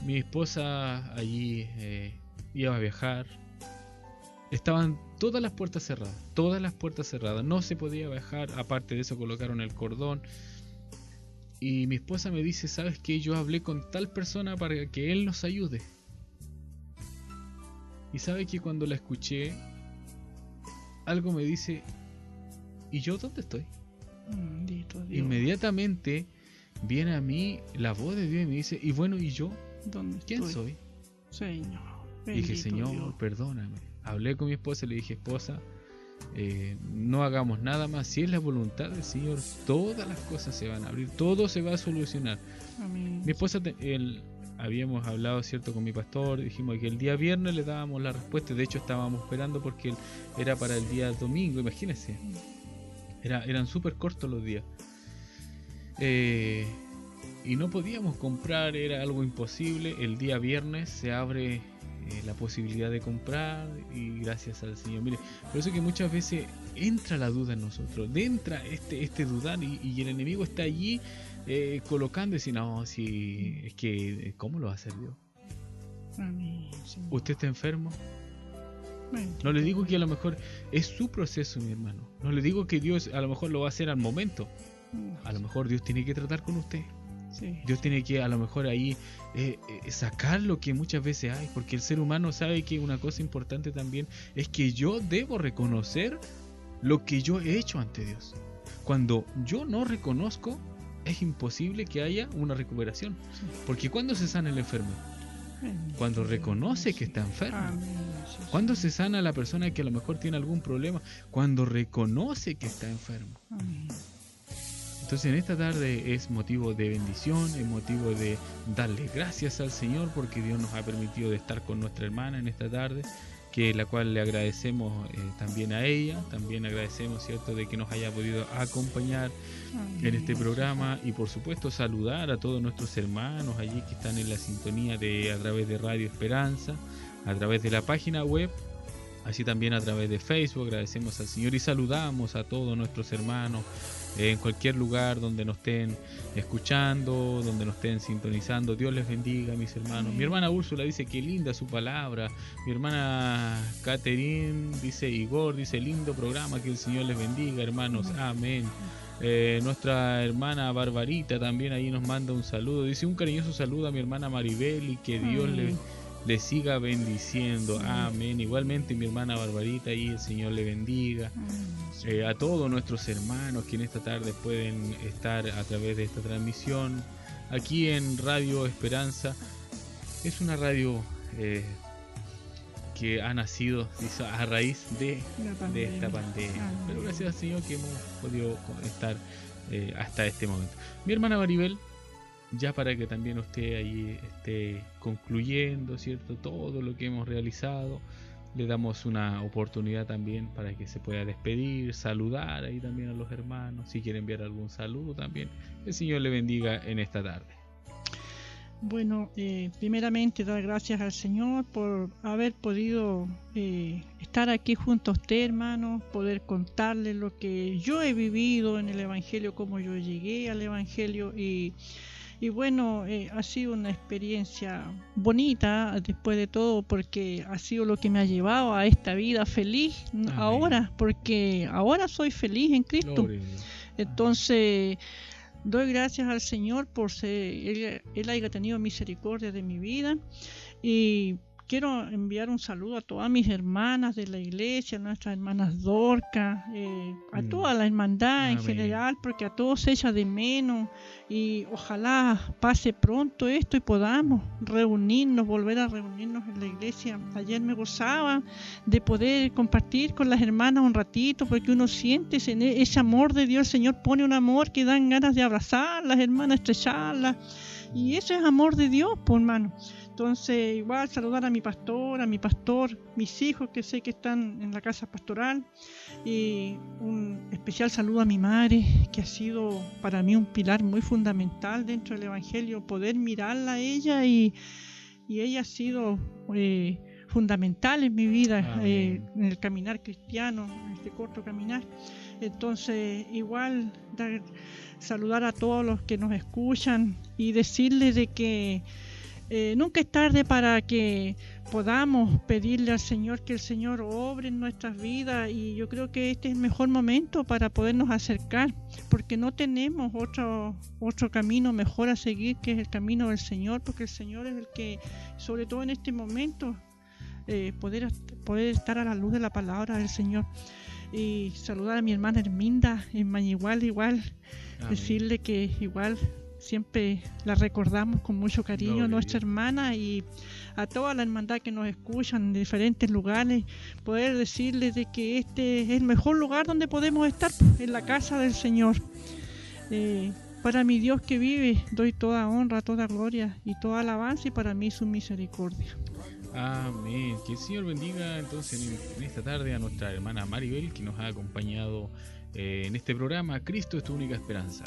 Mi esposa allí iba a viajar. Estaban todas las puertas cerradas, no se podía viajar, aparte de eso colocaron el cordón. Y mi esposa me dice, ¿sabes qué? Yo hablé con tal persona para que él nos ayude. Y sabe que cuando la escuché, algo me dice, ¿y yo dónde estoy? Inmediatamente viene a mí la voz de Dios y me dice, y bueno, ¿y yo? ¿Quién soy? Señor. Dije, Señor, Dios, perdóname. Hablé con mi esposa y le dije, esposa, no hagamos nada más. Si es la voluntad del Señor, todas las cosas se van a abrir, todo se va a solucionar. Amén. Mi esposa, habíamos hablado, cierto, con mi pastor, dijimos que el día viernes le dábamos la respuesta. De hecho estábamos esperando porque era para el día domingo, imagínense. Eran súper cortos los días. Y no podíamos comprar, era algo imposible. El día viernes se abre la posibilidad de comprar, y gracias al Señor. Mire, por eso que muchas veces entra la duda en nosotros, entra este dudar, y el enemigo está allí colocando y dice, no, si es que ¿cómo lo va a hacer Dios? Amén, ¿Usted está enfermo? No le digo que a lo mejor es su proceso, mi hermano. No le digo que Dios a lo mejor lo va a hacer al momento. A lo mejor Dios tiene que tratar con usted. Sí. Dios tiene que a lo mejor ahí sacar lo que muchas veces hay, porque el ser humano sabe que una cosa importante también es que yo debo reconocer lo que yo he hecho ante Dios. Cuando yo no reconozco, es imposible que haya una recuperación. Porque ¿cuándo se sana el enfermo? Cuando reconoce que está enfermo. ¿Cuándo se sana la persona que a lo mejor tiene algún problema? Cuando reconoce que está enfermo. Entonces en esta tarde es motivo de bendición, es motivo de darle gracias al Señor porque Dios nos ha permitido de estar con nuestra hermana en esta tarde, que la cual le agradecemos también a ella, también agradecemos, ¿cierto?, de que nos haya podido acompañar en este programa, y por supuesto saludar a todos nuestros hermanos allí que están en la sintonía a través de Radio Esperanza, a través de la página web, así también a través de Facebook. Agradecemos al Señor y saludamos a todos nuestros hermanos en cualquier lugar donde nos estén escuchando, donde nos estén sintonizando. Dios les bendiga, mis hermanos. Mi hermana Úrsula dice que linda su palabra. Mi hermana Catherine dice, Igor dice, lindo programa, que el Señor les bendiga, hermanos. Amén. Nuestra hermana Barbarita también ahí nos manda un saludo. Dice un cariñoso saludo a mi hermana Maribel y que Dios le siga bendiciendo. Amén. Igualmente mi hermana Barbarita y el Señor le bendiga. A todos nuestros hermanos que en esta tarde pueden estar a través de esta transmisión aquí en Radio Esperanza. Es una radio que ha nacido a raíz de esta pandemia. Pero gracias al Señor que hemos podido estar hasta este momento. Mi hermana Maribel, ya para que también usted ahí esté concluyendo, ¿cierto?, todo lo que hemos realizado, le damos una oportunidad también para que se pueda despedir, saludar ahí también a los hermanos, si quiere enviar algún saludo también. El Señor le bendiga en esta tarde. Bueno, primeramente dar gracias al Señor por haber podido estar aquí junto a usted, hermano, poder contarle lo que yo he vivido en el Evangelio, cómo yo llegué al Evangelio, y bueno, ha sido una experiencia bonita después de todo, porque ha sido lo que me ha llevado a esta vida feliz. Amén. Ahora, porque ahora soy feliz en Cristo. Entonces doy gracias al Señor por ser Él haya tenido misericordia de mi vida, y quiero enviar un saludo a todas mis hermanas de la iglesia, nuestras hermanas Dorcas, a toda la hermandad en general, porque a todos se echa de menos, y ojalá pase pronto esto y podamos reunirnos, volver a reunirnos en la iglesia. Ayer me gozaba de poder compartir con las hermanas un ratito, porque uno siente ese amor de Dios. El Señor pone un amor que dan ganas de abrazar a las hermanas, estrecharlas, y eso es amor de Dios, por hermano. Entonces, igual saludar a mi pastor, mis hijos que sé que están en la casa pastoral, y un especial saludo a mi madre, que ha sido para mí un pilar muy fundamental dentro del Evangelio, poder mirarla a ella, y ella ha sido fundamental en mi vida, en el caminar cristiano, en este corto caminar. Entonces, igual saludar a todos los que nos escuchan y decirles de que nunca es tarde para que podamos pedirle al Señor que el Señor obre en nuestras vidas, y yo creo que este es el mejor momento para podernos acercar, porque no tenemos otro camino mejor a seguir que es el camino del Señor, porque el Señor es el que, sobre todo en este momento, poder estar a la luz de la palabra del Señor. Y saludar a mi hermana Herminda en Mañigual, igual. Amén. Decirle que igual siempre la recordamos con mucho cariño, nuestra hermana, y a toda la hermandad que nos escuchan en diferentes lugares, poder decirles de que este es el mejor lugar donde podemos estar, en la casa del Señor. Para mi Dios que vive, doy toda honra, toda gloria y toda alabanza, y para mí su misericordia. Amén. Que el Señor bendiga entonces en esta tarde a nuestra hermana Maribel, que nos ha acompañado en este programa Cristo es tu única esperanza.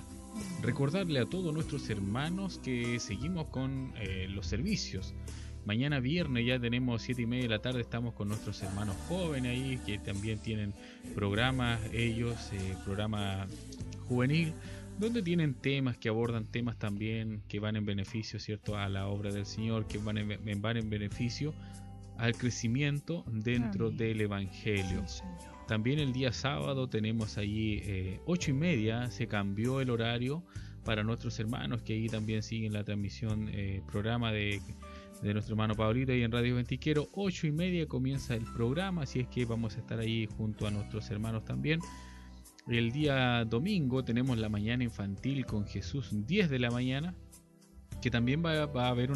Recordarle a todos nuestros hermanos que seguimos con los servicios. Mañana viernes ya tenemos 7:30 de la tarde, estamos con nuestros hermanos jóvenes ahí, que también tienen programas, ellos, programa juvenil, donde tienen temas que abordan temas también que van en beneficio, ¿cierto?, a la obra del Señor, que van en beneficio al crecimiento dentro Amén. Del Evangelio. Sí, también el día sábado tenemos allí 8:30, se cambió el horario para nuestros hermanos que ahí también siguen la transmisión, programa de nuestro hermano Pablito ahí en Radio Ventiquero. 8:30 comienza el programa, así es que vamos a estar ahí junto a nuestros hermanos también. El día domingo tenemos la mañana infantil con Jesús, 10 de la mañana, que también va a haber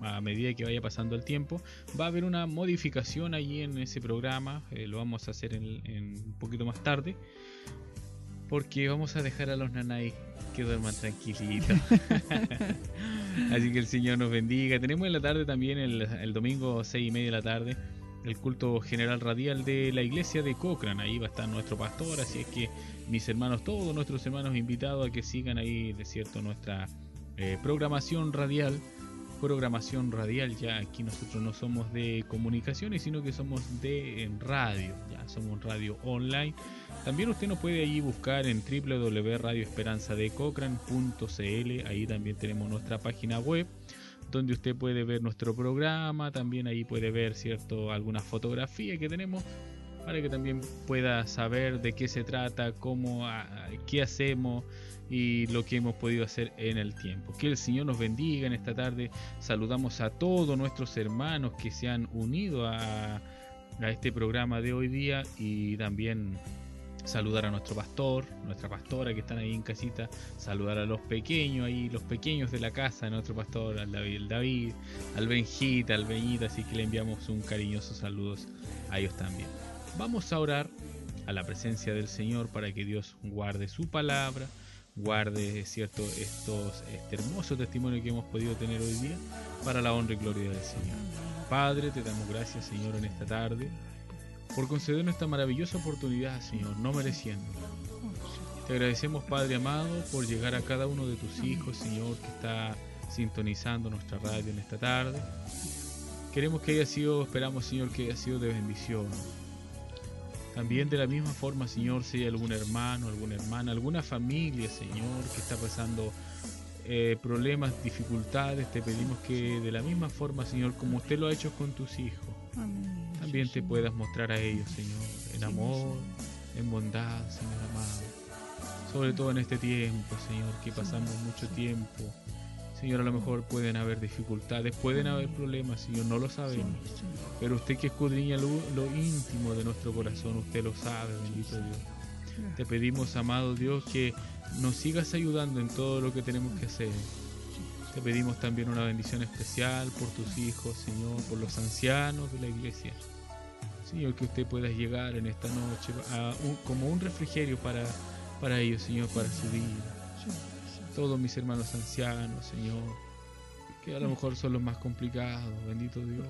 a medida que vaya pasando el tiempo, va a haber una modificación allí en ese programa. Lo vamos a hacer en un poquito más tarde, porque vamos a dejar a los nanay que duerman tranquilitos. Así que el Señor nos bendiga. Tenemos en la tarde también, el domingo 6:30 de la tarde, el culto general radial de la iglesia de Cochrane. Ahí va a estar nuestro pastor, así es que mis hermanos, todos nuestros hermanos invitados a que sigan ahí, de cierto, nuestra programación radial. Ya aquí nosotros no somos de comunicaciones, sino que somos de radio, ya somos radio online. También usted nos puede allí buscar en www.radioesperanzadecochrane.cl. Ahí también tenemos nuestra página web donde usted puede ver nuestro programa. También ahí puede ver, cierto, alguna fotografía que tenemos para que también pueda saber de qué se trata, cómo, qué hacemos y lo que hemos podido hacer en el tiempo. Que el Señor nos bendiga en esta tarde. Saludamos a todos nuestros hermanos que se han unido a este programa de hoy día, y también saludar a nuestro pastor, nuestra pastora que están ahí en casita, saludar a los pequeños ahí, los pequeños de la casa de nuestro pastor, al David, al Benjita, al Beñita, así que le enviamos un cariñoso saludos a ellos también. Vamos a orar a la presencia del Señor para que Dios guarde su palabra, guarde, cierto, este hermoso testimonio que hemos podido tener hoy día para la honra y gloria del Señor. Padre, te damos gracias, Señor, en esta tarde por concedernos esta maravillosa oportunidad, Señor, no mereciendo. Te agradecemos, Padre amado, por llegar a cada uno de tus hijos, Señor, que está sintonizando nuestra radio en esta tarde. Queremos que haya sido, esperamos, Señor, que haya sido de bendición. También de la misma forma, Señor, si hay algún hermano, alguna hermana, alguna familia, Señor, que está pasando problemas, dificultades, te pedimos que de la misma forma, Señor, como usted lo ha hecho con tus hijos, también te puedas mostrar a ellos, Señor, en amor, en bondad, Señor amado. Sobre todo en este tiempo, Señor, que pasamos mucho tiempo. Señor, a lo mejor pueden haber dificultades, pueden haber problemas, Señor, no lo sabemos. Pero usted que escudriña lo íntimo de nuestro corazón, usted lo sabe, bendito Dios. Te pedimos, amado Dios, que nos sigas ayudando en todo lo que tenemos que hacer. Te pedimos también una bendición especial por tus hijos, Señor, por los ancianos de la iglesia. Señor, que usted pueda llegar en esta noche como un refrigerio para ellos, Señor, para su vida. Todos mis hermanos ancianos, Señor, que a lo mejor son los más complicados, bendito Dios.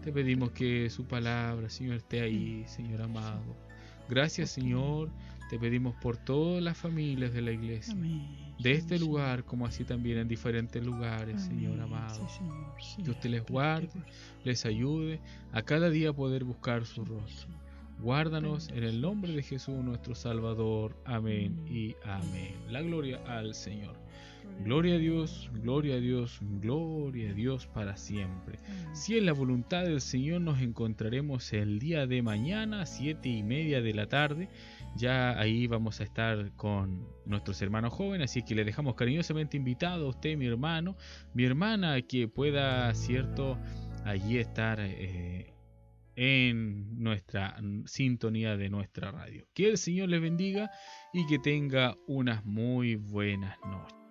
Te pedimos que su palabra, Señor, esté ahí, Señor amado. Gracias, Señor, te pedimos por todas las familias de la iglesia, de este lugar, como así también en diferentes lugares, Señor amado. Que usted les guarde, les ayude a cada día poder buscar su rostro. Guárdanos en el nombre de Jesús nuestro Salvador. Amén y amén. La gloria al Señor. Gloria a Dios, gloria a Dios, gloria a Dios para siempre. Si es la voluntad del Señor, nos encontraremos el día de mañana, 7:30 de la tarde. Ya ahí vamos a estar con nuestros hermanos jóvenes, así que le dejamos cariñosamente invitado a usted, mi hermano, mi hermana, que pueda, cierto, allí estar en nuestra sintonía de nuestra radio. Que el Señor les bendiga y que tenga unas muy buenas noches.